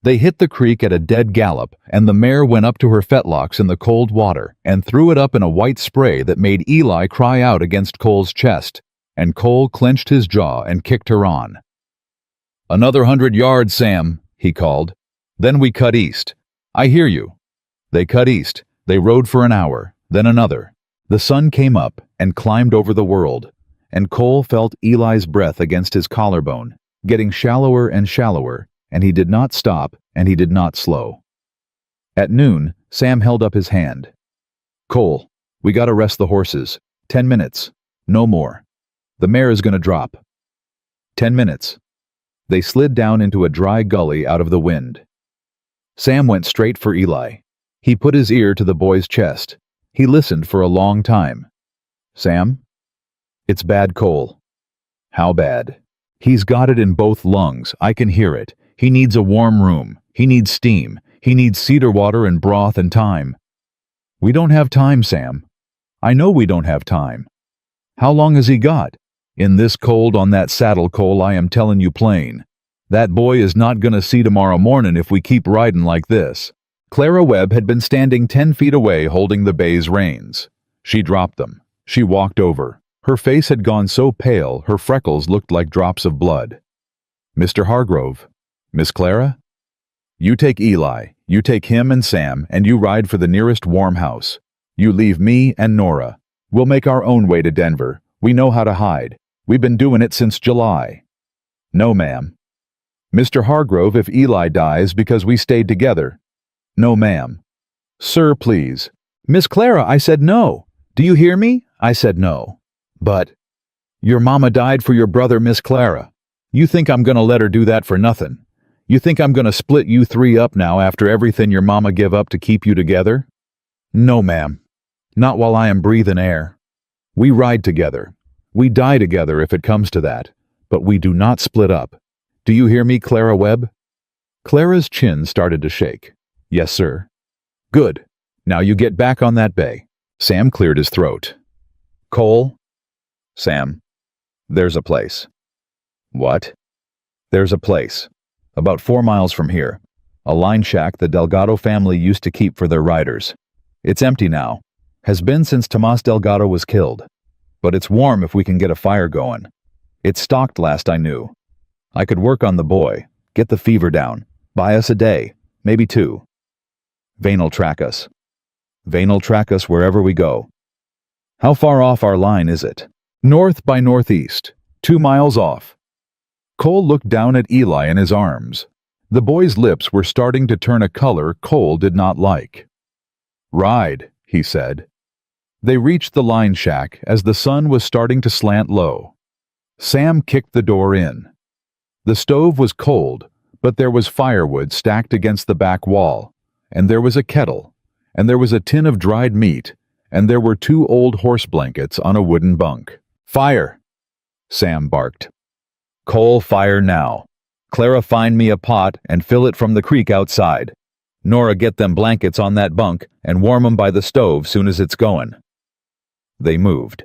They hit the creek at a dead gallop, and the mare went up to her fetlocks in the cold water and threw it up in a white spray that made Eli cry out against Cole's chest, and Cole clenched his jaw and kicked her on. Another 100 yards, Sam, he called. Then we cut east. I hear you. They cut east. They rode for an hour, then another. The sun came up and climbed over the world, and Cole felt Eli's breath against his collarbone, getting shallower and shallower, and he did not stop and he did not slow. At noon, Sam held up his hand. Cole, we gotta rest the horses. 10 minutes. No more. The mare is gonna drop. 10 minutes. They slid down into a dry gully out of the wind. Sam went straight for Eli. He put his ear to the boy's chest. He listened for a long time. Sam? It's bad, Cole. How bad? He's got it in both lungs. I can hear it. He needs a warm room. He needs steam. He needs cedar water and broth and time. We don't have time, Sam. I know we don't have time. How long has he got? In this cold on that saddle, Cole, I am telling you plain. That boy is not gonna see tomorrow morning if we keep riding like this. Clara Webb had been standing 10 feet away holding the bay's reins. She dropped them. She walked over. Her face had gone so pale her freckles looked like drops of blood. Mr. Hargrove. Miss Clara? You take Eli, you take him and Sam, and you ride for the nearest warm house. You leave me and Nora. We'll make our own way to Denver. We know how to hide. We've been doing it since July. No, ma'am. Mr. Hargrove, if Eli dies because we stayed together. No, ma'am. Sir, please. Miss Clara, I said no. Do you hear me? I said no. But your mama died for your brother, Miss Clara. You think I'm gonna let her do that for nothing? You think I'm gonna split you 3 up now after everything your mama give up to keep you together? No, ma'am. Not while I am breathing air. We ride together. We die together if it comes to that. But we do not split up. Do you hear me, Clara Webb? Clara's chin started to shake. Yes, sir. Good. Now you get back on that bay. Sam cleared his throat. Cole? Sam, there's a place. What? There's a place. About 4 miles from here. A line shack the Delgado family used to keep for their riders. It's empty now. Has been since Tomas Delgado was killed. But it's warm if we can get a fire going. It's stocked last I knew. I could work on the boy, get the fever down, buy us a day, maybe 2. Vane'll track us. Vane'll track us wherever we go. How far off our line is it? North by northeast, 2 miles off. Cole looked down at Eli in his arms. The boy's lips were starting to turn a color Cole did not like. Ride, he said. They reached the line shack as the sun was starting to slant low. Sam kicked the door in. The stove was cold, but there was firewood stacked against the back wall, and there was a kettle, and there was a tin of dried meat, and there were 2 old horse blankets on a wooden bunk. "Fire!" Sam barked. "Coal fire now. Clara, find me a pot and fill it from the creek outside. Nora, get them blankets on that bunk and warm 'em by the stove soon as it's goin'." They moved.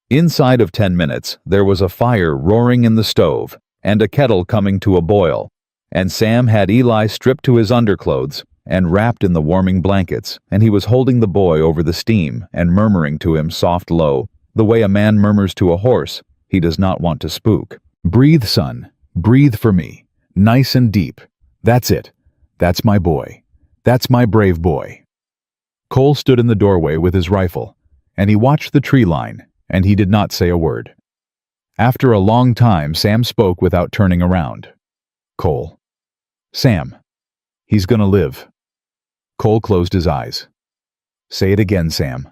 Inside of 10 minutes, there was a fire roaring in the stove and a kettle coming to a boil, and Sam had Eli stripped to his underclothes and wrapped in the warming blankets, and he was holding the boy over the steam and murmuring to him soft low, the way a man murmurs to a horse he does not want to spook. "Breathe, son. Breathe for me. Nice and deep. That's it. That's my boy. That's my brave boy." Cole stood in the doorway with his rifle, and he watched the tree line, and he did not say a word. After a long time, Sam spoke without turning around. "Cole." "Sam. He's gonna live." Cole closed his eyes. "Say it again, Sam."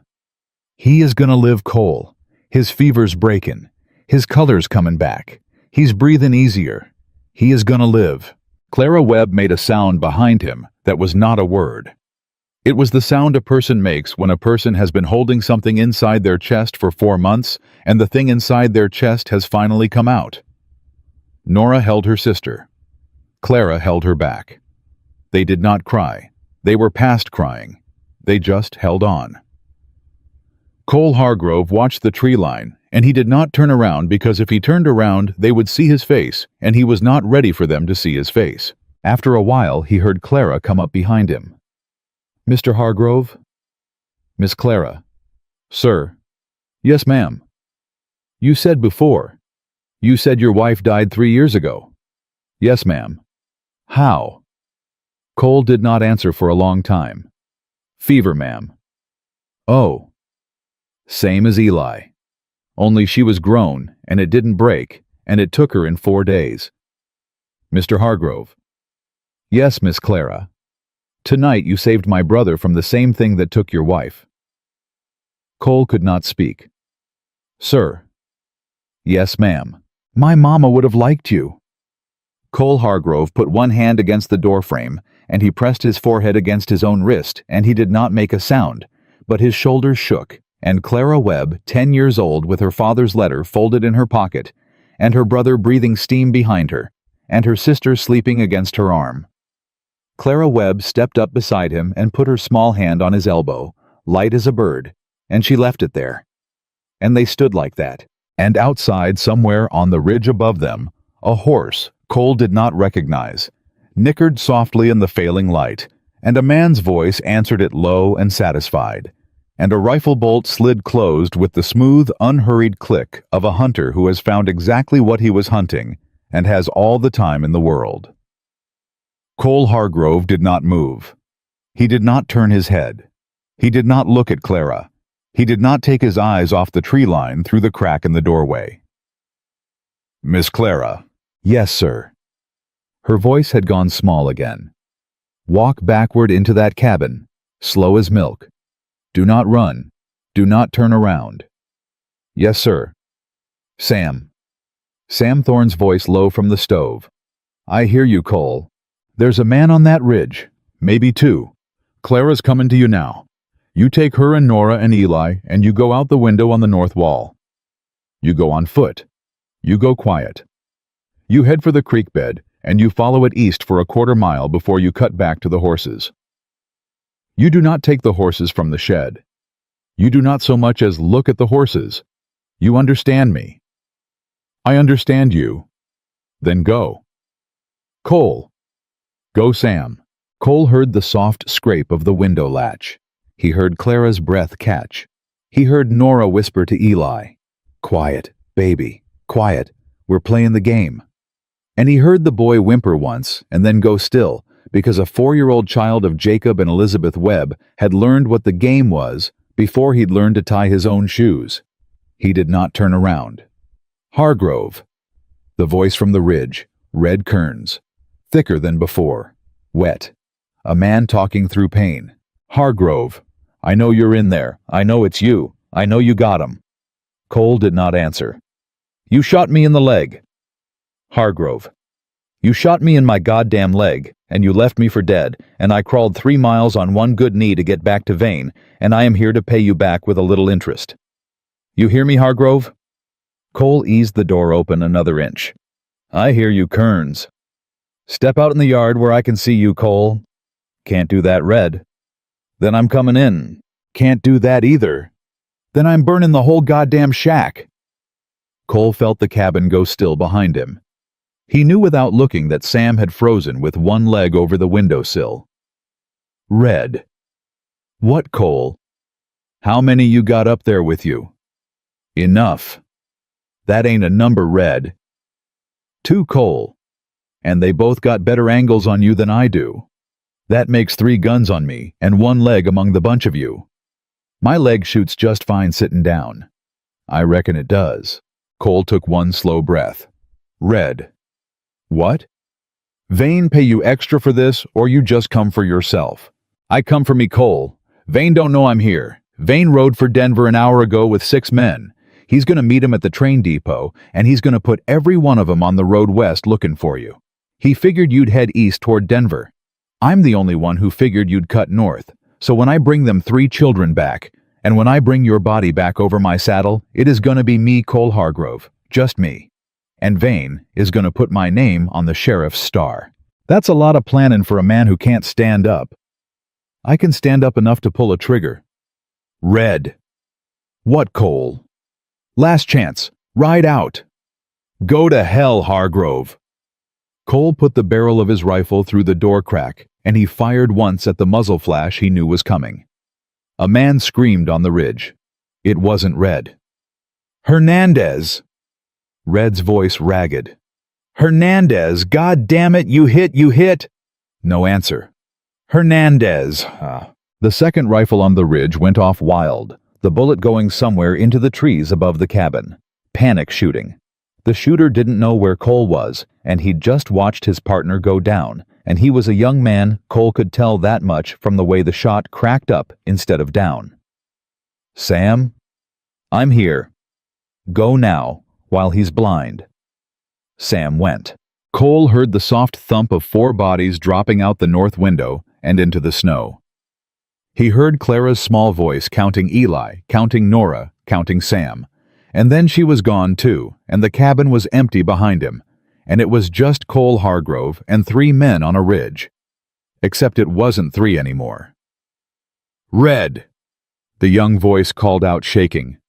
"He is gonna live, Cole. His fever's breakin'. His color's comin' back. He's breathin' easier. He is gonna live." Clara Webb made a sound behind him that was not a word. It was the sound a person makes when a person has been holding something inside their chest for 4 months and the thing inside their chest has finally come out. Nora held her sister. Clara held her back. They did not cry. They were past crying. They just held on. Cole Hargrove watched the tree line, and he did not turn around because if he turned around, they would see his face, and he was not ready for them to see his face. After a while, he heard Clara come up behind him. "Mr. Hargrove?" "Miss Clara." "Sir." "Yes, ma'am." "You said before. You said your wife died 3 years ago." "Yes, ma'am." "How?" Cole did not answer for a long time. "Fever, ma'am." "Oh." "Same as Eli. Only she was grown, and it didn't break, and it took her in 4 days." "Mr. Hargrove." "Yes, Miss Clara. Tonight you saved my brother from the same thing that took your wife." Cole could not speak. "Sir." "Yes, ma'am. My mama would have liked you." Cole Hargrove put one hand against the doorframe, and he pressed his forehead against his own wrist, and he did not make a sound, but his shoulders shook, and Clara Webb, 10 years old, with her father's letter folded in her pocket, and her brother breathing steam behind her, and her sister sleeping against her arm. Clara Webb stepped up beside him and put her small hand on his elbow, light as a bird, and she left it there. And they stood like that, and outside, somewhere on the ridge above them, a horse Cole did not recognize nickered softly in the failing light, and a man's voice answered it low and satisfied, and a rifle bolt slid closed with the smooth, unhurried click of a hunter who has found exactly what he was hunting and has all the time in the world. Cole Hargrove did not move. He did not turn his head. He did not look at Clara. He did not take his eyes off the tree line through the crack in the doorway. "Miss Clara." "Yes, sir." Her voice had gone small again. "Walk backward into that cabin, slow as milk. Do not run. Do not turn around." "Yes, sir." "Sam." Sam Thorne's voice low from the stove. "I hear you, Cole. There's a man on that ridge, maybe 2. Clara's coming to you now. You take her and Nora and Eli, and you go out the window on the north wall. You go on foot. You go quiet. You head for the creek bed, and you follow it east for a 1/4 mile before you cut back to the horses. You do not take the horses from the shed. You do not so much as look at the horses. You understand me." "I understand you." "Then go." "Cole." "Go, Sam." Cole heard the soft scrape of the window latch. He heard Clara's breath catch. He heard Nora whisper to Eli, "Quiet, baby, quiet. We're playing the game." And he heard the boy whimper once and then go still, because a 4-year-old child of Jacob and Elizabeth Webb had learned what the game was before he'd learned to tie his own shoes. He did not turn around. "Hargrove." The voice from the ridge, red kerns, thicker than before, wet. A man talking through pain. "Hargrove. I know you're in there. I know it's you. I know you got him." Cole did not answer. "You shot me in the leg." "Hargrove." You shot me in my goddamn leg, and you left me for dead, and I crawled 3 miles on one good knee to get back to Vane, and I am here to pay you back with a little interest. You hear me, Hargrove?" Cole eased the door open another inch. "I hear you, Kearns." "Step out in the yard where I can see you, Cole." "Can't do that, Red." "Then I'm coming in." "Can't do that either." "Then I'm burning the whole goddamn shack." Cole felt the cabin go still behind him. He knew without looking that Sam had frozen with one leg over the windowsill. "Red." "What, Cole?" "How many you got up there with you?" "Enough." "That ain't a number, Red." "2, Cole. And they both got better angles on you than I do. That makes 3 guns on me and 1 leg among the bunch of you. My leg shoots just fine sitting down." "I reckon it does." Cole took one slow breath. "Red." "What?" "Vane pay you extra for this, or you just come for yourself?" "I come for me, Cole. Vane don't know I'm here. Vane rode for Denver an hour ago with 6 men. He's gonna meet 'em at the train depot, and he's gonna put every one of 'em on the road west looking for you. He figured you'd head east toward Denver. I'm the only one who figured you'd cut north, so when I bring them 3 children back, and when I bring your body back over my saddle, it is gonna be me, Cole Hargrove, just me. And Vane is gonna put my name on the sheriff's star. That's a lot of planning for a man who can't stand up." "I can stand up enough to pull a trigger." "Red." "What, Cole?" "Last chance. Ride out." "Go to hell, Hargrove." Cole put the barrel of his rifle through the door crack, and he fired once at the muzzle flash he knew was coming. A man screamed on the ridge. It wasn't Red. "Hernandez!" Red's voice ragged. "Hernandez! God damn it, you hit!" No answer. "Hernandez!" The second rifle on the ridge went off wild, the bullet going somewhere into the trees above the cabin. Panic shooting. The shooter didn't know where Cole was, and he'd just watched his partner go down, and he was a young man. Cole could tell that much from the way the shot cracked up instead of down. "Sam?" "I'm here." "Go now, while he's blind." Sam went. Cole heard the soft thump of 4 bodies dropping out the north window and into the snow. He heard Clara's small voice counting Eli, counting Nora, counting Sam. And then she was gone too, and the cabin was empty behind him, and it was just Cole Hargrove and 3 men on a ridge. Except it wasn't 3 anymore. "Red!" The young voice called out, shaking.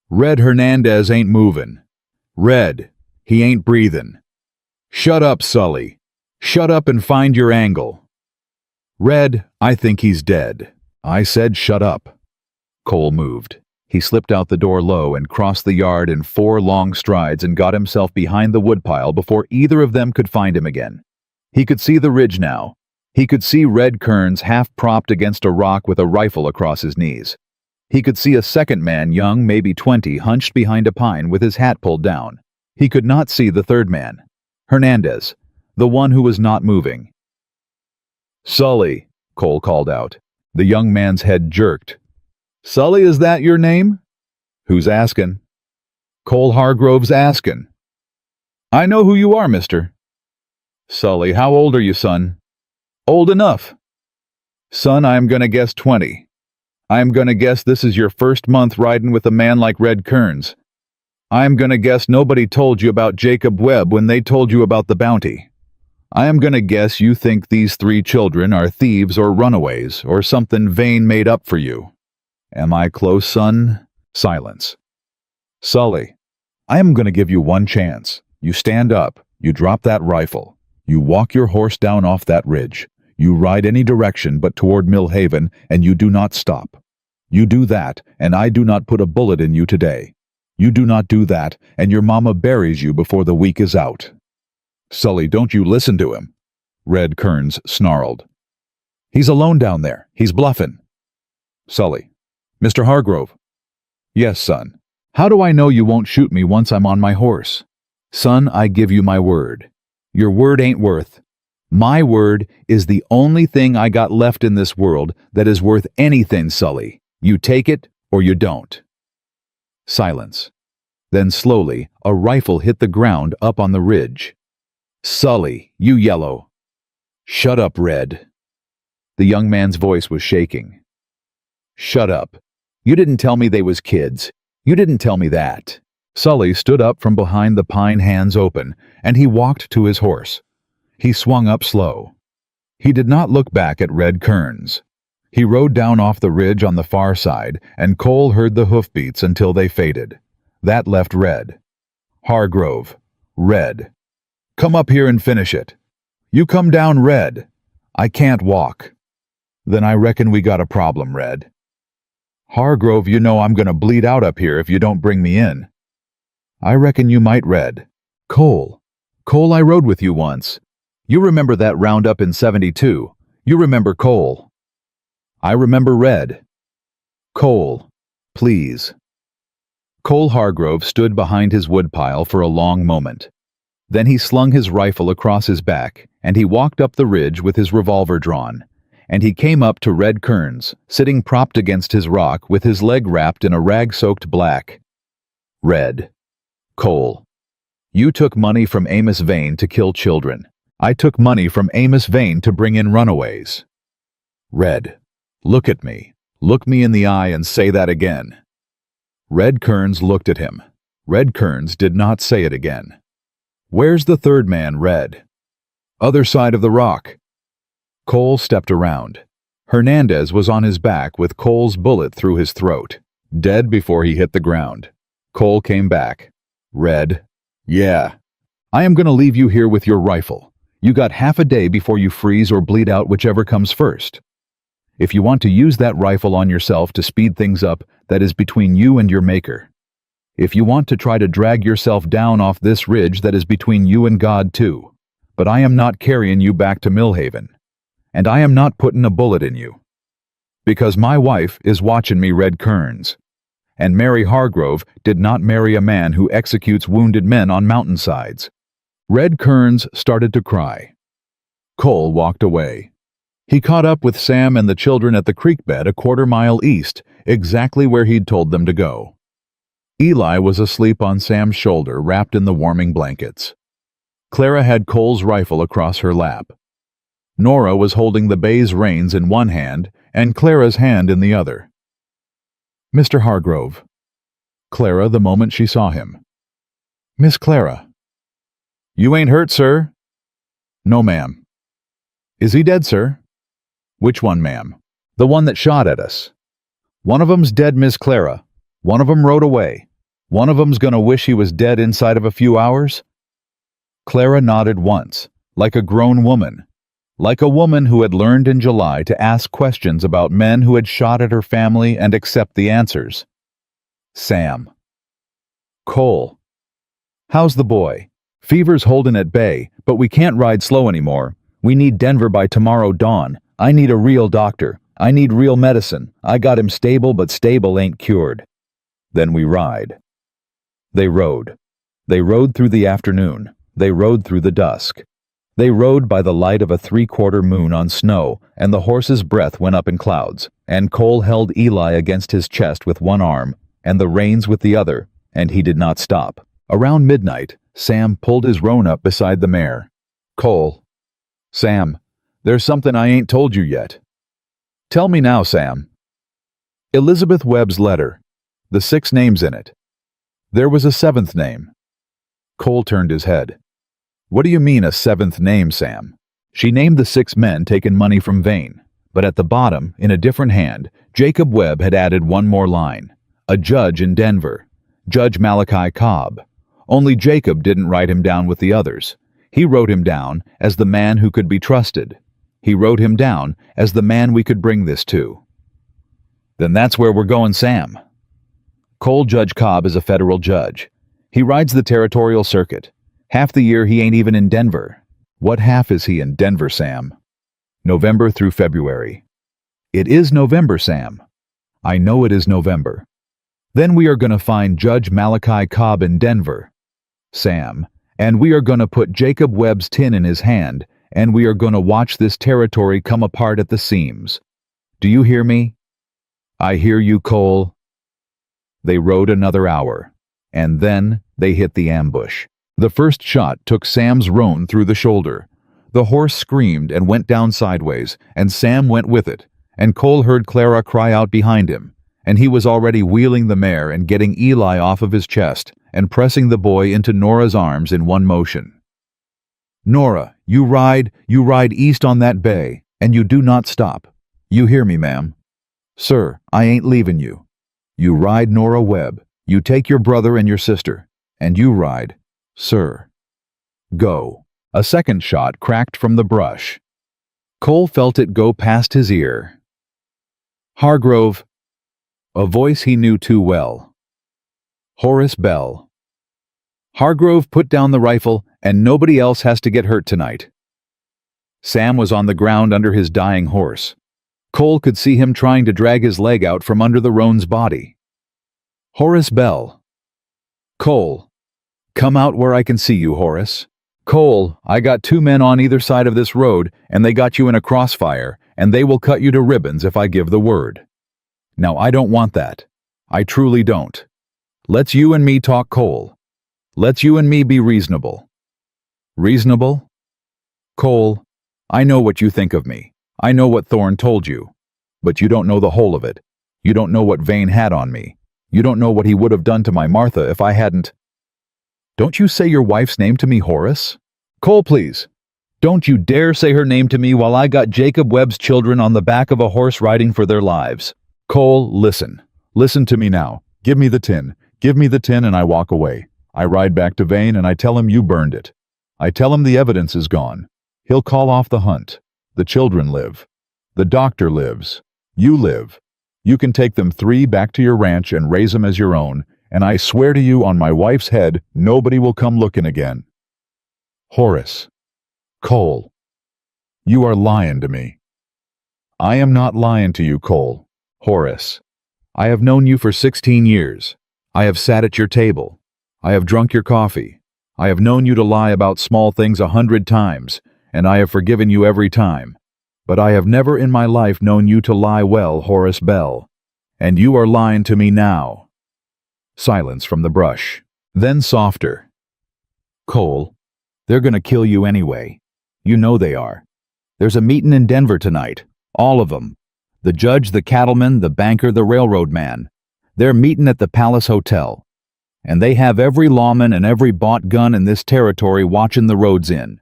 "Red Hernandez ain't moving. Red, he ain't breathing. Shut up, Sully. Shut up and find your angle. Red, I think he's dead. I said shut up." Cole moved. He slipped out the door low and crossed the yard in 4 long strides and got himself behind the woodpile before either of them could find him again. He could see the ridge now. He could see Red Kearns half propped against a rock with a rifle across his knees. He could see a second man, young, maybe 20, hunched behind a pine with his hat pulled down. He could not see the third man, Hernandez, the one who was not moving. "Sully," Cole called out. The young man's head jerked. "Sully, is that your name?" "Who's asking?" "Cole Hargrove's asking." "I know who you are, mister." "Sully, how old are you, son?" "Old enough." "Son, I'm gonna guess 20. I'm gonna guess this is your first month riding with a man like Red Kearns. I'm gonna guess nobody told you about Jacob Webb when they told you about the bounty. I am gonna guess you think these 3 children are thieves or runaways or something Vane made up for you. Am I close, son?" Silence. "Sully, I am going to give you one chance. You stand up, you drop that rifle, you walk your horse down off that ridge, you ride any direction but toward Millhaven, and you do not stop. You do that, and I do not put a bullet in you today. You do not do that, and your mama buries you before the week is out." "Sully, don't you listen to him," Red Kearns snarled. "He's alone down there. He's bluffing." "Sully." "Mr. Hargrove." "Yes, son. How do I know you won't shoot me once I'm on my horse?" "Son, I give you my word. Your word ain't worth. My word is the only thing I got left in this world that is worth anything, Sully. You take it or you don't." Silence. Then slowly, a rifle hit the ground up on the ridge. Sully, you yellow. Shut up, Red. The young man's voice was shaking. Shut up. You didn't tell me they was kids. You didn't tell me that. Sully stood up from behind the pine, hands open, and he walked to his horse. He swung up slow. He did not look back at Red Kearns. He rode down off the ridge on the far side, and Cole heard the hoofbeats until they faded. That left Red. Hargrove. Red. Come up here and finish it. You come down, Red. I can't walk. Then I reckon we got a problem, Red. Hargrove, you know I'm gonna bleed out up here if you don't bring me in. I reckon you might, Red. Cole, I rode with you once. You remember that roundup in '72. You remember Cole. I remember Red. Cole, please. Cole Hargrove stood behind his woodpile for a long moment. Then he slung his rifle across his back, and he walked up the ridge with his revolver drawn. And he came up to Red Kearns, sitting propped against his rock with his leg wrapped in a rag-soaked black. Red. Cole. You took money from Amos Vane to kill children. I took money from Amos Vane to bring in runaways. Red. Look at me. Look me in the eye and say that again. Red Kearns looked at him. Red Kearns did not say it again. Where's the third man, Red? Other side of the rock. Cole stepped around. Hernandez was on his back with Cole's bullet through his throat, dead before he hit the ground. Cole came back. Red. Yeah. I am going to leave you here with your rifle. You got half a day before you freeze or bleed out, whichever comes first. If you want to use that rifle on yourself to speed things up, that is between you and your maker. If you want to try to drag yourself down off this ridge, that is between you and God too. But I am not carrying you back to Millhaven. And I am not putting a bullet in you. Because my wife is watching me, Red Kearns. And Mary Hargrove did not marry a man who executes wounded men on mountainsides. Red Kearns started to cry. Cole walked away. He caught up with Sam and the children at the creek bed a quarter-mile east, exactly where he'd told them to go. Eli was asleep on Sam's shoulder, wrapped in the warming blankets. Clara had Cole's rifle across her lap. Nora was holding the bay's reins in one hand and Clara's hand in the other. Mr. Hargrove. Clara, the moment she saw him. Miss Clara. You ain't hurt, sir? No, ma'am. Is he dead, sir? Which one, ma'am? The one that shot at us. One of 'em's dead, Miss Clara. One of 'em rode away. One of 'em's gonna wish he was dead inside of a few hours. Clara nodded once, like a grown woman. Like a woman who had learned in July to ask questions about men who had shot at her family and accept the answers. Sam. Cole. How's the boy? Fever's holding at bay, but we can't ride slow anymore. We need Denver by tomorrow dawn. I need a real doctor. I need real medicine. I got him stable, but stable ain't cured. Then we ride. They rode. They rode through the afternoon. They rode through the dusk. They rode by the light of a three-quarter moon on snow, and the horse's breath went up in clouds, and Cole held Eli against his chest with one arm, and the reins with the other, and he did not stop. Around midnight, Sam pulled his roan up beside the mare. Cole. Sam, there's something I ain't told you yet. Tell me now, Sam. Elizabeth Webb's letter. The 6 names in it. There was a 7th name. Cole turned his head. What do you mean a 7th name, Sam? She named the 6 men taken money from Vane, but at the bottom, in a different hand, Jacob Webb had added one more line. A judge in Denver. Judge Malachi Cobb. Only Jacob didn't write him down with the others. He wrote him down as the man who could be trusted. He wrote him down as the man we could bring this to. Then that's where we're going, Sam. Cole Judge Cobb is a federal judge. He rides the territorial circuit. Half the year he ain't even in Denver. What half is he in Denver, Sam? November through February. It is November, Sam. I know it is November. Then we are going to find Judge Malachi Cobb in Denver, Sam, and we are going to put Jacob Webb's tin in his hand, and we are going to watch this territory come apart at the seams. Do you hear me? I hear you, Cole. They rode another hour, and then they hit the ambush. The first shot took Sam's roan through the shoulder. The horse screamed and went down sideways, and Sam went with it, and Cole heard Clara cry out behind him, and he was already wheeling the mare and getting Eli off of his chest and pressing the boy into Nora's arms in one motion. "Nora, you ride east on that bay, and you do not stop. You hear me, ma'am?" "Sir, I ain't leaving you." "You ride Nora Webb. You take your brother and your sister, and you ride." "Sir." "Go." A second shot cracked from the brush. Cole felt it go past his ear. "Hargrove." A voice he knew too well. "Horace Bell." "Hargrove, put down the rifle, and nobody else has to get hurt tonight." Sam was on the ground under his dying horse. Cole could see him trying to drag his leg out from under the roan's body. "Horace Bell." "Cole. Come out where I can see you, Horace." "Cole, I got 2 men on either side of this road, and they got you in a crossfire, and they will cut you to ribbons if I give the word. Now I don't want that. I truly don't. Let's you and me talk, Cole. Let's you and me be reasonable." "Reasonable?" "Cole, I know what you think of me. I know what Thorne told you. But you don't know the whole of it. You don't know what Vane had on me. You don't know what he would have done to my Martha if I hadn't—" "Don't you say your wife's name to me, Horace." "Cole, please. Don't you dare say her name to me while I got Jacob Webb's children on the back of a horse riding for their lives." "Cole, listen. Listen to me now. Give me the tin. Give me the tin and I walk away. I ride back to Vane and I tell him you burned it. I tell him the evidence is gone. He'll call off the hunt. The children live. The doctor lives. You live. You can take them 3 back to your ranch and raise them as your own, and I swear to you on my wife's head, nobody will come looking again." "Horace." "Cole. You are lying to me." "I am not lying to you, Cole." "Horace. I have known you for 16 years. I have sat at your table. I have drunk your coffee. I have known you to lie about small things 100 times, and I have forgiven you every time. But I have never in my life known you to lie well, Horace Bell. And you are lying to me now." Silence from the brush. Then softer. "Cole, they're gonna kill you anyway. You know they are. There's a meeting in Denver tonight. All of them. The judge, the cattleman, the banker, the railroad man. They're meeting at the Palace Hotel. And they have every lawman and every bought gun in this territory watching the roads in.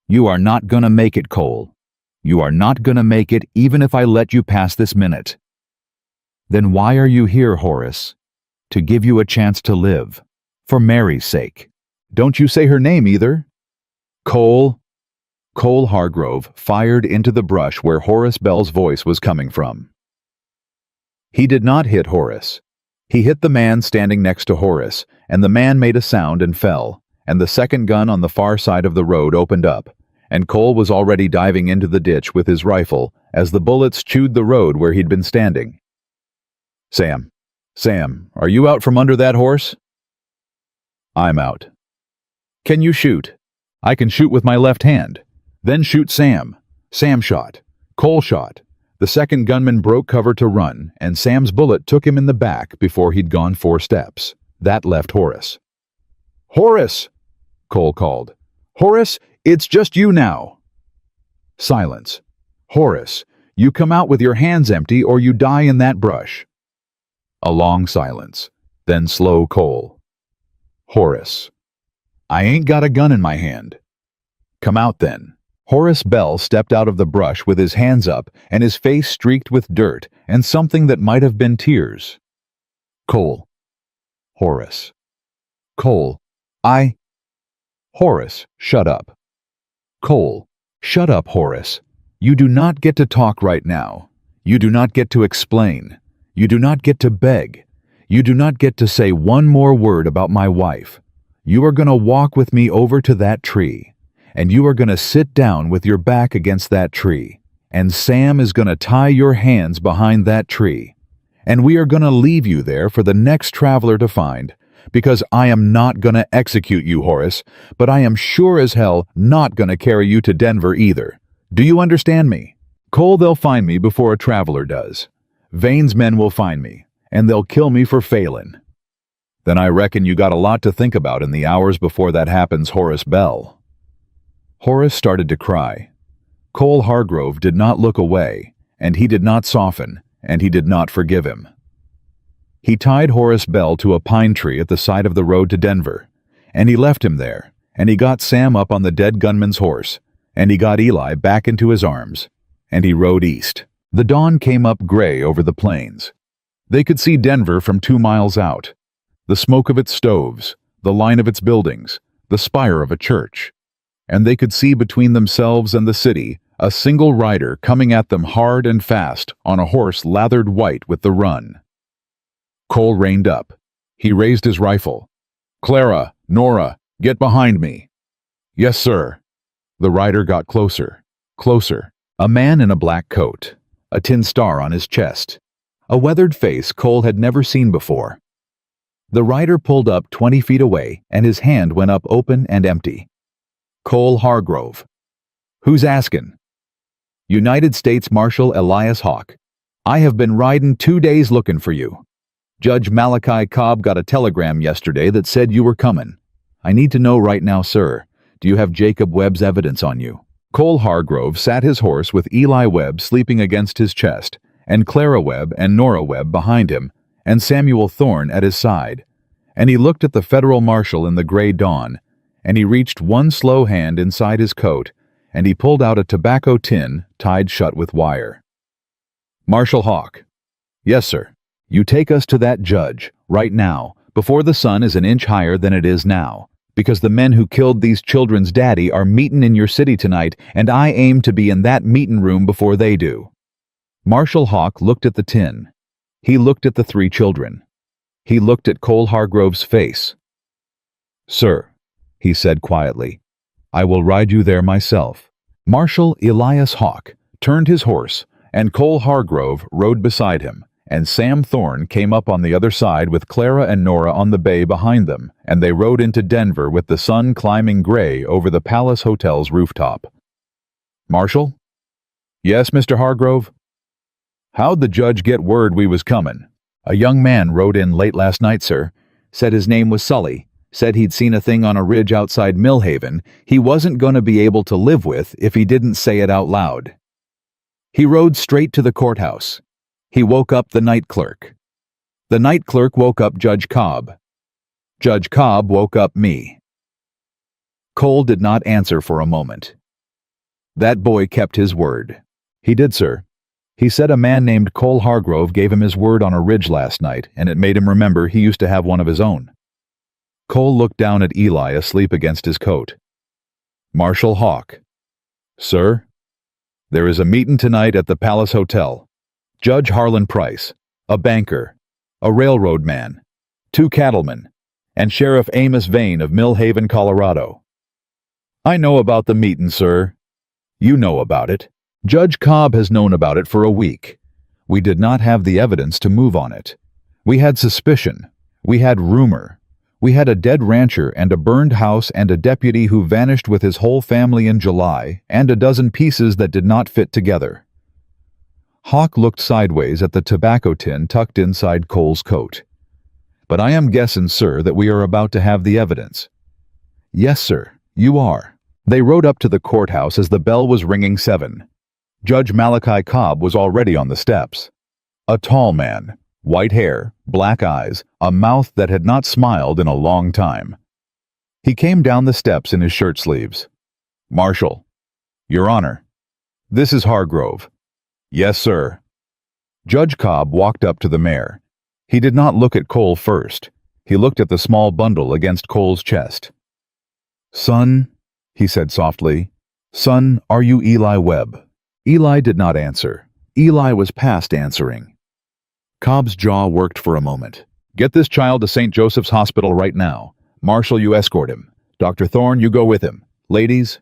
You are not gonna make it, Cole. You are not gonna make it even if I let you pass this minute." "Then why are you here, Horace?" "To give you a chance to live. For Mary's sake." "Don't you say her name either." "Cole." Cole Hargrove fired into the brush where Horace Bell's voice was coming from. He did not hit Horace. He hit the man standing next to Horace, and the man made a sound and fell, and the second gun on the far side of the road opened up, and Cole was already diving into the ditch with his rifle as the bullets chewed the road where he'd been standing. Sam, are you out from under that horse?" "I'm out." "Can you shoot?" "I can shoot with my left hand." "Then shoot Sam." Sam shot. Cole shot. The second gunman broke cover to run, and Sam's bullet took him in the back before he'd gone 4 steps. That left Horace. "Horace!" Cole called. "Horace, it's just you now." Silence. "Horace, you come out with your hands empty or you die in that brush." A long silence. Then slow Cole. "Horace, I ain't got a gun in my hand." "Come out then." Horace Bell stepped out of the brush with his hands up and his face streaked with dirt and something that might have been tears. "Cole." "Horace." "Cole, I—" "Horace, shut up." "Cole, shut up, Horace. You do not get to talk right now. You do not get to explain. You do not get to beg. You do not get to say one more word about my wife. You are going to walk with me over to that tree. And you are going to sit down with your back against that tree, and Sam is going to tie your hands behind that tree, and we are going to leave you there for the next traveler to find, because I am not going to execute you, Horace, but I am sure as hell not going to carry you to Denver either. Do you understand me? Cole, they'll find me before a traveler does. Vane's men will find me, and they'll kill me for failing." Then I reckon you got a lot to think about in the hours before that happens, Horace Bell. Horace started to cry. Cole Hargrove did not look away, and he did not soften, and he did not forgive him. He tied Horace Bell to a pine tree at the side of the road to Denver, and he left him there, and he got Sam up on the dead gunman's horse, and he got Eli back into his arms, and he rode east. The dawn came up gray over the plains. They could see Denver from 2 miles out. The smoke of its stoves, the line of its buildings, the spire of a church. And they could see between themselves and the city a single rider coming at them hard and fast on a horse lathered white with the run. Cole reined up. He raised his rifle. "Clara, Nora, get behind me." "Yes, sir." The rider got closer, closer. A man in a black coat, a tin star on his chest, a weathered face Cole had never seen before. The rider pulled up 20 feet away, and his hand went up open and empty. "Cole Hargrove." "Who's askin'?" "United States Marshal Elias Hawk. I have been ridin' 2 days lookin' for you. Judge Malachi Cobb got a telegram yesterday that said you were comin'. I need to know right now, sir, do you have Jacob Webb's evidence on you?" Cole Hargrove sat his horse with Eli Webb sleeping against his chest, and Clara Webb and Nora Webb behind him, and Samuel Thorne at his side, and he looked at the federal marshal in the gray dawn, and he reached one slow hand inside his coat, and he pulled out a tobacco tin tied shut with wire. "Marshal Hawk." "Yes, sir." "You take us to that judge, right now, before the sun is an inch higher than it is now, because the men who killed these children's daddy are meetin' in your city tonight, and I aim to be in that meetin' room before they do." Marshal Hawk looked at the tin. He looked at the 3 children. He looked at Cole Hargrove's face. "Sir," he said quietly, "I will ride you there myself." Marshal Elias Hawk turned his horse, and Cole Hargrove rode beside him, and Sam Thorne came up on the other side with Clara and Nora on the bay behind them, and they rode into Denver with the sun climbing gray over the Palace Hotel's rooftop. "Marshal?" "Yes, Mr. Hargrove?" "How'd the judge get word we was comin'?" "A young man rode in late last night, sir. Said his name was Sully. Said he'd seen a thing on a ridge outside Millhaven he wasn't going to be able to live with if he didn't say it out loud. He rode straight to the courthouse. He woke up the night clerk. The night clerk woke up Judge Cobb. Judge Cobb woke up me." Cole did not answer for a moment. "That boy kept his word." "He did, sir. He said a man named Cole Hargrove gave him his word on a ridge last night, and it made him remember he used to have one of his own." Cole looked down at Eli asleep against his coat. "Marshal Hawk." "Sir?" "There is a meetin' tonight at the Palace Hotel. Judge Harlan Price, a banker, a railroad man, 2 cattlemen, and Sheriff Amos Vane of Millhaven, Colorado." "I know about the meetin', sir." "You know about it. Judge Cobb has known about it for a week. We did not have the evidence to move on it. We had suspicion. We had rumor. We had a dead rancher and a burned house and a deputy who vanished with his whole family in July, and a dozen pieces that did not fit together." Hawk looked sideways at the tobacco tin tucked inside Cole's coat. "But I am guessin', sir, that we are about to have the evidence." "Yes, sir, you are." They rode up to the courthouse as the bell was ringing 7. Judge Malachi Cobb was already on the steps. A tall man, white hair, black eyes, a mouth that had not smiled in a long time. He came down the steps in his shirt sleeves. "Marshal." "Your Honor." "This is Hargrove." "Yes, sir." Judge Cobb walked up to the mayor. He did not look at Cole first. He looked at the small bundle against Cole's chest. "Son," he said softly, "son, are you Eli Webb?" Eli did not answer. Eli was past answering. Cobb's jaw worked for a moment. "Get this child to St. Joseph's Hospital right now. Marshal, you escort him. Dr. Thorne, you go with him. Ladies,"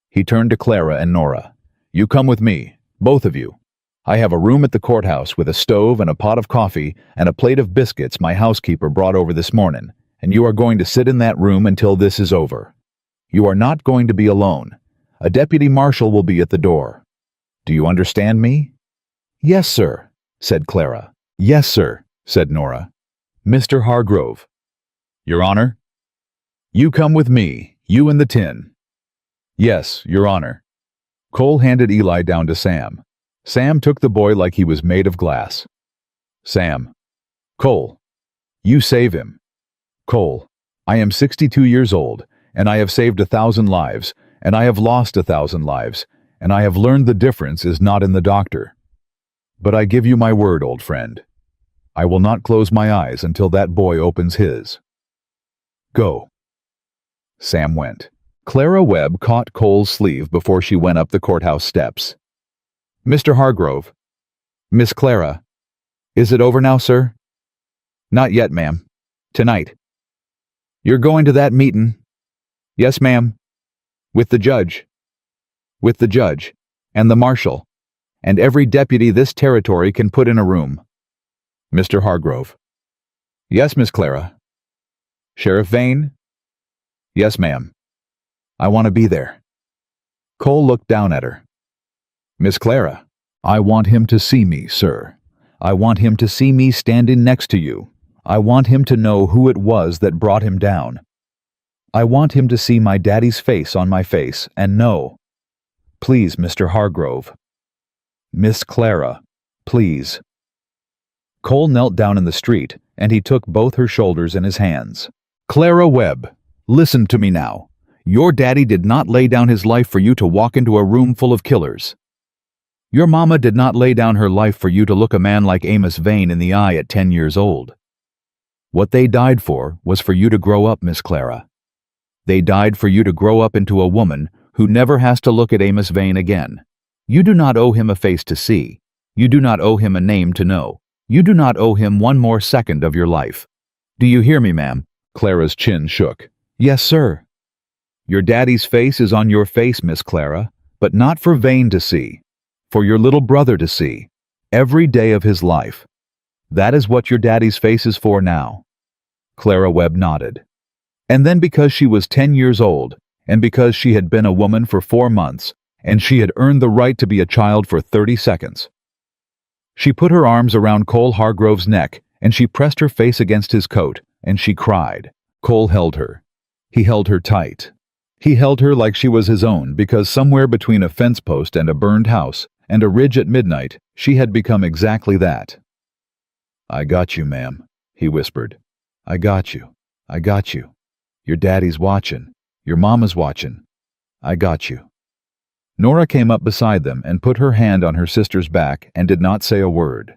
he turned to Clara and Nora, "you come with me, both of you. I have a room at the courthouse with a stove and a pot of coffee and a plate of biscuits my housekeeper brought over this morning, and you are going to sit in that room until this is over. You are not going to be alone. A deputy marshal will be at the door. Do you understand me?" "Yes, sir," said Clara. "Yes, sir," said Nora. "Mr. Hargrove." Your Honor. You come with me, you and the tin. Yes, Your Honor. Cole handed Eli down to Sam. Sam took the boy like he was made of glass. Sam. Cole. You save him. Cole. I am 62 years old, and I have saved 1,000 lives, and I have lost 1,000 lives, and I have learned the difference is not in the doctor. But I give you my word, old friend. I will not close my eyes until that boy opens his. Go. Sam went. Clara Webb caught Cole's sleeve before she went up the courthouse steps. Mr. Hargrove. Miss Clara. Is it over now, sir? Not yet, ma'am. Tonight. You're going to that meetin'? Yes, ma'am. With the judge. With the judge. And the marshal. And every deputy this territory can put in a room. Mr. Hargrove. Yes, Miss Clara. Sheriff Vane? Yes, ma'am. I want to be there. Cole looked down at her. Miss Clara, I want him to see me, sir. I want him to see me standing next to you. I want him to know who it was that brought him down. I want him to see my daddy's face on my face and know. Please, Mr. Hargrove. Miss Clara, please. Cole knelt down in the street, and he took both her shoulders in his hands. Clara Webb, listen to me now. Your daddy did not lay down his life for you to walk into a room full of killers. Your mama did not lay down her life for you to look a man like Amos Vane in the eye at 10 years old. What they died for was for you to grow up, Miss Clara. They died for you to grow up into a woman who never has to look at Amos Vane again. You do not owe him a face to see. You do not owe him a name to know. You do not owe him one more second of your life. Do you hear me, ma'am? Clara's chin shook. Yes, sir. Your daddy's face is on your face, Miss Clara, but not for Vane to see. For your little brother to see. Every day of his life. That is what your daddy's face is for now. Clara Webb nodded. And then because she was 10 years old, and because she had been a woman for 4 months, and she had earned the right to be a child for 30 seconds. She put her arms around Cole Hargrove's neck, and she pressed her face against his coat, and she cried. Cole held her. He held her tight. He held her like she was his own because somewhere between a fence post and a burned house, and a ridge at midnight, she had become exactly that. I got you, ma'am, he whispered. I got you. I got you. Your daddy's watching. Your mama's watching. I got you. Nora came up beside them and put her hand on her sister's back and did not say a word.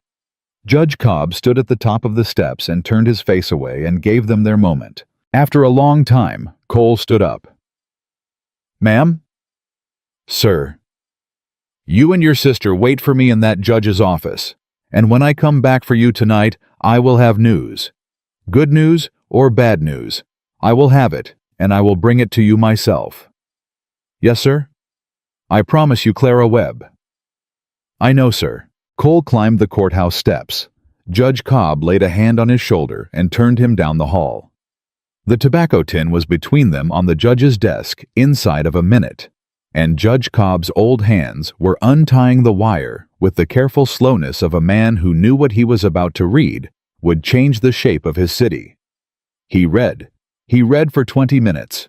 Judge Cobb stood at the top of the steps and turned his face away and gave them their moment. After a long time, Cole stood up. Ma'am? Sir. You and your sister wait for me in that judge's office, and when I come back for you tonight, I will have news. Good news or bad news. I will have it, and I will bring it to you myself. Yes, sir? I promise you, Clara Webb. I know, sir. Cole climbed the courthouse steps. Judge Cobb laid a hand on his shoulder and turned him down the hall. The tobacco tin was between them on the judge's desk inside of a minute, and Judge Cobb's old hands were untying the wire with the careful slowness of a man who knew what he was about to read would change the shape of his city. He read. He read for 20 minutes.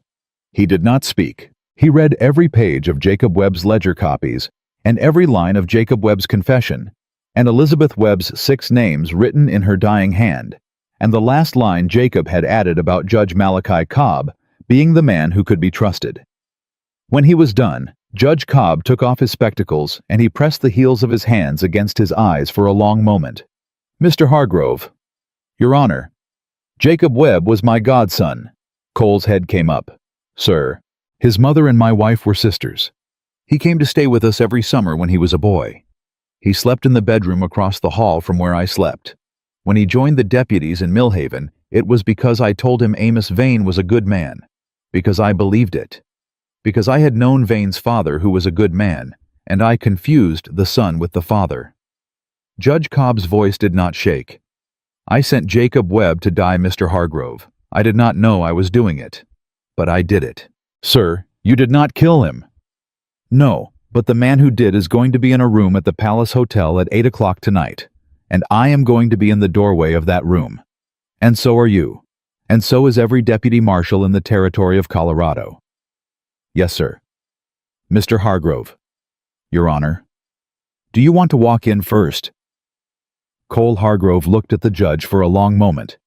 He did not speak. He read every page of Jacob Webb's ledger copies and every line of Jacob Webb's confession, and Elizabeth Webb's 6 names written in her dying hand, and the last line Jacob had added about Judge Malachi Cobb being the man who could be trusted. When he was done, Judge Cobb took off his spectacles and he pressed the heels of his hands against his eyes for a long moment. Mr. Hargrove. Your Honor. Jacob Webb was my godson. Cole's head came up. Sir. His mother and my wife were sisters. He came to stay with us every summer when he was a boy. He slept in the bedroom across the hall from where I slept. When he joined the deputies in Millhaven, it was because I told him Amos Vane was a good man, because I believed it, because I had known Vane's father who was a good man, and I confused the son with the father. Judge Cobb's voice did not shake. I sent Jacob Webb to die, Mr. Hargrove. I did not know I was doing it, but I did it. Sir, you did not kill him. No, but the man who did is going to be in a room at the Palace Hotel at 8 o'clock tonight, and I am going to be in the doorway of that room. And so are you. and so is every deputy marshal in the territory of Colorado. Yes, sir. Mr. Hargrove. Your Honor. Do you want to walk in first? Cole Hargrove looked at the judge for a long moment.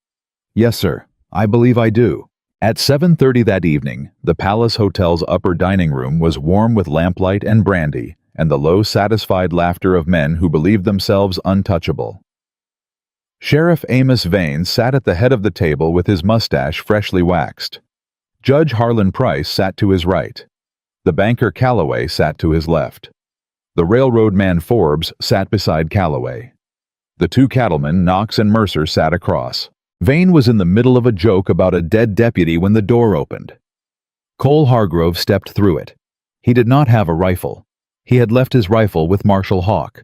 Yes, sir. I believe I do. At 7:30 that evening, the Palace Hotel's upper dining room was warm with lamplight and brandy, and the low, satisfied laughter of men who believed themselves untouchable. Sheriff Amos Vane sat at the head of the table with his mustache freshly waxed. Judge Harlan Price sat to his right. The banker Calloway sat to his left. The railroad man Forbes sat beside Calloway. The two cattlemen, Knox and Mercer, sat across. Vane was in the middle of a joke about a dead deputy when the door opened. Cole Hargrove stepped through it. He did not have a rifle. He had left his rifle with Marshal Hawk.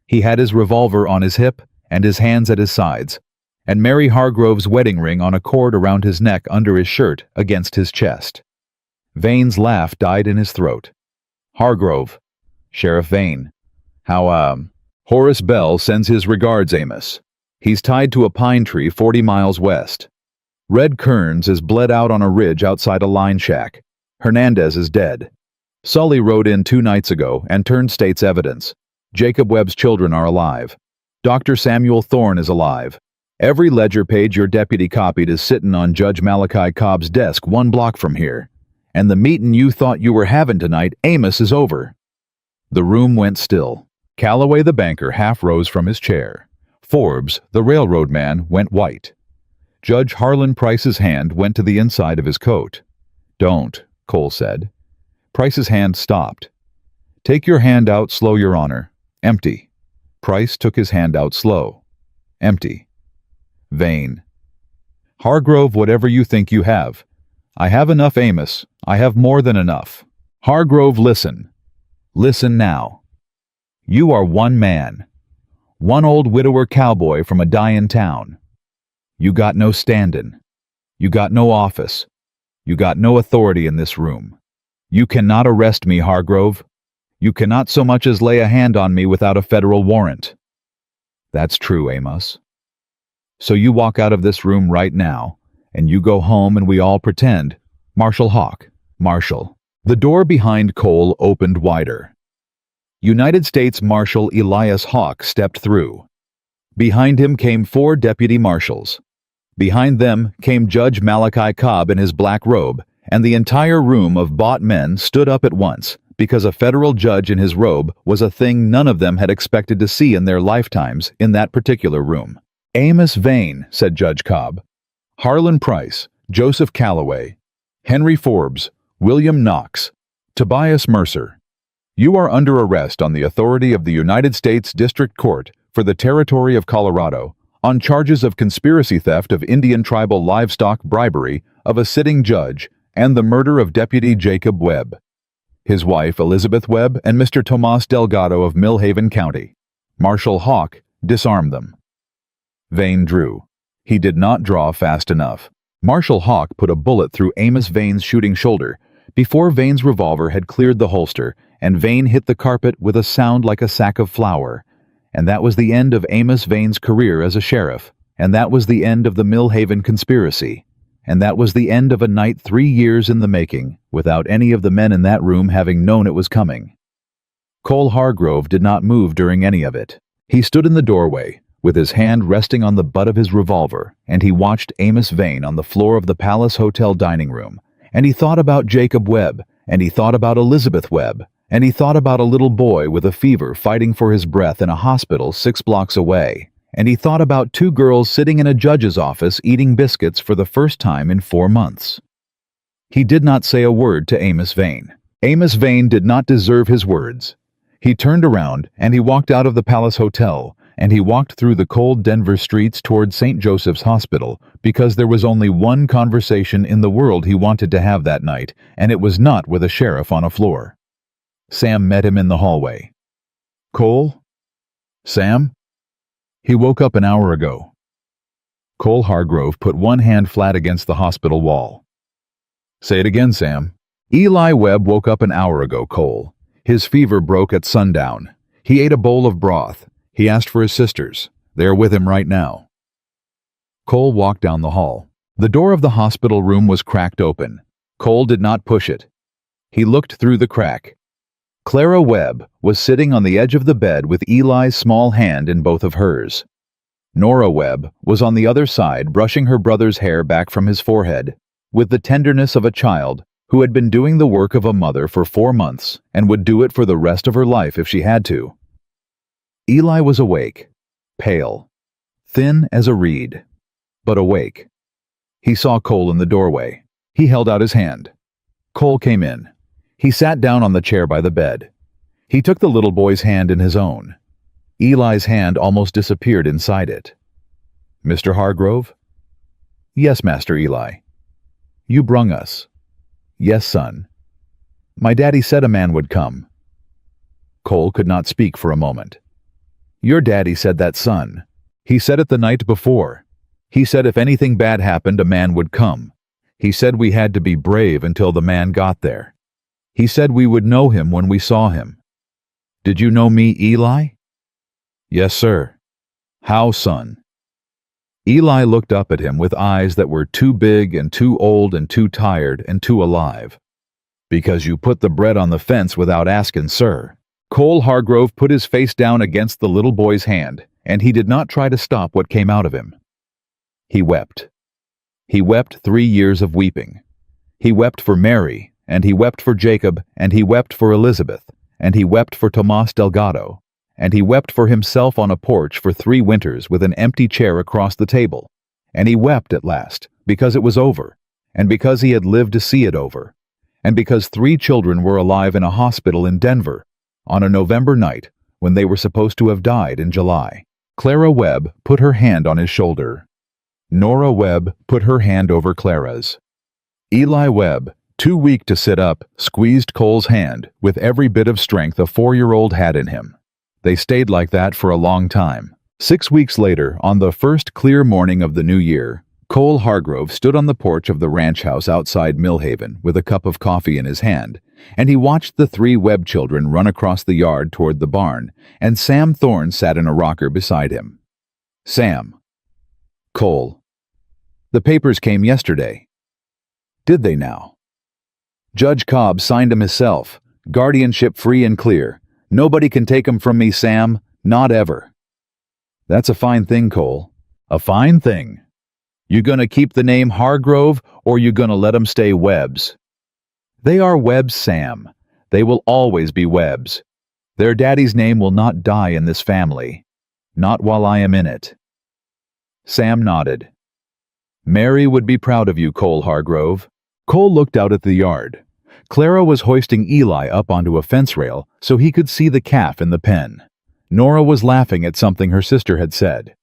He had his revolver on his hip and his hands at his sides, and Mary Hargrove's wedding ring on a cord around his neck under his shirt against his chest. Vane's laugh died in his throat. Hargrove. Sheriff Vane. Horace Bell sends his regards, Amos. He's tied to a pine tree 40 miles west. Red Kearns is bled out on a ridge outside a line shack. Hernandez is dead. Sully rode in 2 nights ago and turned state's evidence. Jacob Webb's children are alive. Dr. Samuel Thorne is alive. Every ledger page your deputy copied is sitting on Judge Malachi Cobb's desk 1 block from here. And the meetin' you thought you were having tonight, Amos, is over. The room went still. Calloway the banker half rose from his chair. Forbes, the railroad man, went white. Judge Harlan Price's hand went to the inside of his coat. Don't, Cole said. Price's hand stopped. Take your hand out slow, Your Honor. Empty. Price took his hand out slow. Empty. Vane. Hargrove, whatever you think you have. I have enough, Amos. I have more than enough. Hargrove, listen. Listen now. You are one man. One old widower cowboy from a dyin' town. You got no standin'. You got no office. You got no authority in this room. You cannot arrest me, Hargrove. You cannot so much as lay a hand on me without a federal warrant. That's true, Amos. So you walk out of this room right now, and you go home and we all pretend. Marshal Hawk. Marshal. The door behind Cole opened wider. United States Marshal Elias Hawk stepped through. Behind him came 4 deputy marshals. Behind them came Judge Malachi Cobb in his black robe, and the entire room of bought men stood up at once, because a federal judge in his robe was a thing none of them had expected to see in their lifetimes in that particular room. Amos Vane, said Judge Cobb. Harlan Price, Joseph Calloway, Henry Forbes, William Knox, Tobias Mercer. You are under arrest on the authority of the United States District Court for the Territory of Colorado on charges of conspiracy theft of Indian tribal livestock, bribery of a sitting judge, and the murder of Deputy Jacob Webb, his wife Elizabeth Webb, and Mr. Tomas Delgado of Millhaven County. Marshal Hawk disarmed them. Vane drew. He did not draw fast enough. Marshal Hawk put a bullet through Amos Vane's shooting shoulder before Vane's revolver had cleared the holster, and Vane hit the carpet with a sound like a sack of flour. And that was the end of Amos Vane's career as a sheriff, and that was the end of the Millhaven conspiracy, and that was the end of a night 3 years in the making, without any of the men in that room having known it was coming. Cole Hargrove did not move during any of it. He stood in the doorway, with his hand resting on the butt of his revolver, and he watched Amos Vane on the floor of the Palace Hotel dining room, and he thought about Jacob Webb, and he thought about Elizabeth Webb, and he thought about a little boy with a fever fighting for his breath in a hospital 6 blocks away, and he thought about 2 girls sitting in a judge's office eating biscuits for the first time in 4 months. He did not say a word to Amos Vane. Amos Vane did not deserve his words. He turned around and he walked out of the Palace Hotel, and he walked through the cold Denver streets toward St. Joseph's Hospital, because there was only one conversation in the world he wanted to have that night, and it was not with a sheriff on a floor. Sam met him in the hallway. Cole? Sam? He woke up an hour ago. Cole Hargrove put one hand flat against the hospital wall. Say it again, Sam. Eli Webb woke up an hour ago, Cole. His fever broke at sundown. He ate a bowl of broth. He asked for his sisters. They're with him right now. Cole walked down the hall. The door of the hospital room was cracked open. Cole did not push it. He looked through the crack. Clara Webb was sitting on the edge of the bed with Eli's small hand in both of hers. Nora Webb was on the other side, brushing her brother's hair back from his forehead, with the tenderness of a child who had been doing the work of a mother for 4 months and would do it for the rest of her life if she had to. Eli was awake, pale, thin as a reed, but awake. He saw Cole in the doorway. He held out his hand. Cole came in. He sat down on the chair by the bed. He took the little boy's hand in his own. Eli's hand almost disappeared inside it. "Mr. Hargrove?" "Yes, Master Eli." "You brung us." "Yes, son." "My daddy said a man would come." Cole could not speak for a moment. "Your daddy said that, son. He said it the night before. He said if anything bad happened, a man would come. He said we had to be brave until the man got there. He said we would know him when we saw him." "Did you know me, Eli?" "Yes, sir." "How, son?" Eli looked up at him with eyes that were too big and too old and too tired and too alive. "Because you put the bread on the fence without asking, sir." Cole Hargrove put his face down against the little boy's hand, and he did not try to stop what came out of him. He wept. He wept 3 years of weeping. He wept for Mary, and he wept for Jacob, and he wept for Elizabeth, and he wept for Tomas Delgado, and he wept for himself on a porch for 3 winters with an empty chair across the table, and he wept at last because it was over, and because he had lived to see it over, and because 3 children were alive in a hospital in Denver on a November night when they were supposed to have died in July. Clara Webb put her hand on his shoulder. Nora Webb put her hand over Clara's. Eli Webb, too weak to sit up, squeezed Cole's hand with every bit of strength a 4-year-old had in him. They stayed like that for a long time. 6 weeks later, on the first clear morning of the new year, Cole Hargrove stood on the porch of the ranch house outside Millhaven with a cup of coffee in his hand, and he watched the 3 Webb children run across the yard toward the barn, and Sam Thorne sat in a rocker beside him. "Sam." "Cole." "The papers came yesterday." "Did they now?" "Judge Cobb signed 'em himself. Guardianship free and clear. Nobody can take 'em from me, Sam. Not ever." "That's a fine thing, Cole. A fine thing. You gonna keep the name Hargrove, or you gonna let 'em stay Webbs?" "They are Webbs, Sam. They will always be Webbs. Their daddy's name will not die in this family. Not while I am in it." Sam nodded. "Mary would be proud of you, Cole Hargrove." Cole looked out at the yard. Clara was hoisting Eli up onto a fence rail so he could see the calf in the pen. Nora was laughing at something her sister had said.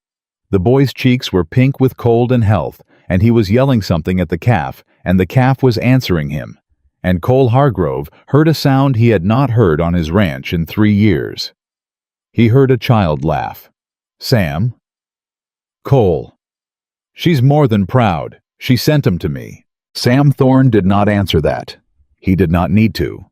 The boy's cheeks were pink with cold and health, and he was yelling something at the calf, and the calf was answering him. And Cole Hargrove heard a sound he had not heard on his ranch in 3 years. He heard a child laugh. "Sam?" "Cole." "She's more than proud. She sent him to me." Sam Thorne did not answer that. He did not need to.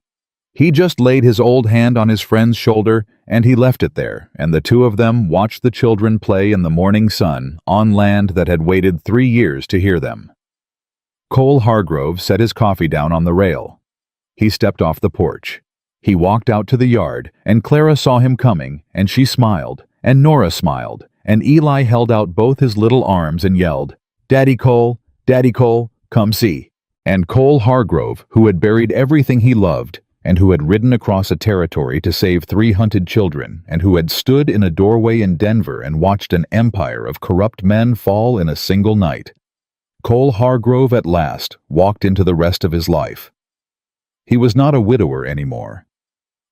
He just laid his old hand on his friend's shoulder, and he left it there, and the 2 of them watched the children play in the morning sun on land that had waited 3 years to hear them. Cole Hargrove set his coffee down on the rail. He stepped off the porch. He walked out to the yard, and Clara saw him coming, and she smiled, and Nora smiled, and Eli held out both his little arms and yelled, Daddy Cole, come see." And Cole Hargrove, who had buried everything he loved, and who had ridden across a territory to save 3 hunted children, and who had stood in a doorway in Denver and watched an empire of corrupt men fall in a single night, Cole Hargrove at last walked into the rest of his life. He was not a widower anymore.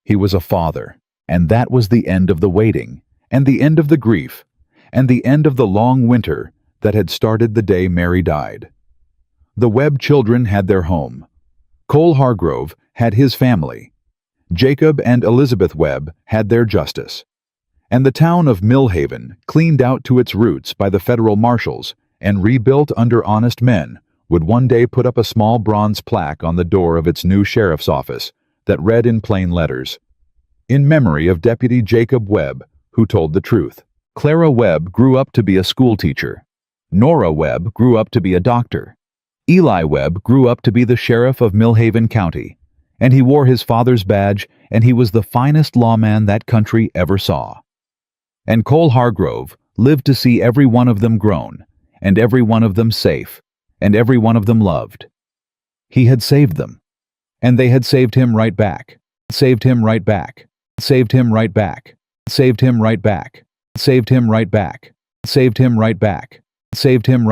He was a father, and that was the end of the waiting, and the end of the grief, and the end of the long winter that had started the day Mary died. The Webb children had their home. Cole Hargrove had his family. Jacob and Elizabeth Webb had their justice. And the town of Millhaven, cleaned out to its roots by the federal marshals and rebuilt under honest men, would one day put up a small bronze plaque on the door of its new sheriff's office that read in plain letters, "In memory of Deputy Jacob Webb, who told the truth." Clara Webb grew up to be a schoolteacher. Nora Webb grew up to be a doctor. Eli Webb grew up to be the sheriff of Millhaven County, and he wore his father's badge, and he was the finest lawman that country ever saw. And Cole Hargrove lived to see every one of them grown, and every one of them safe, and every one of them loved. He had saved them, and they had saved him right back, saved him right back, saved him right back, saved him right back, saved him right back, saved him right back, saved him right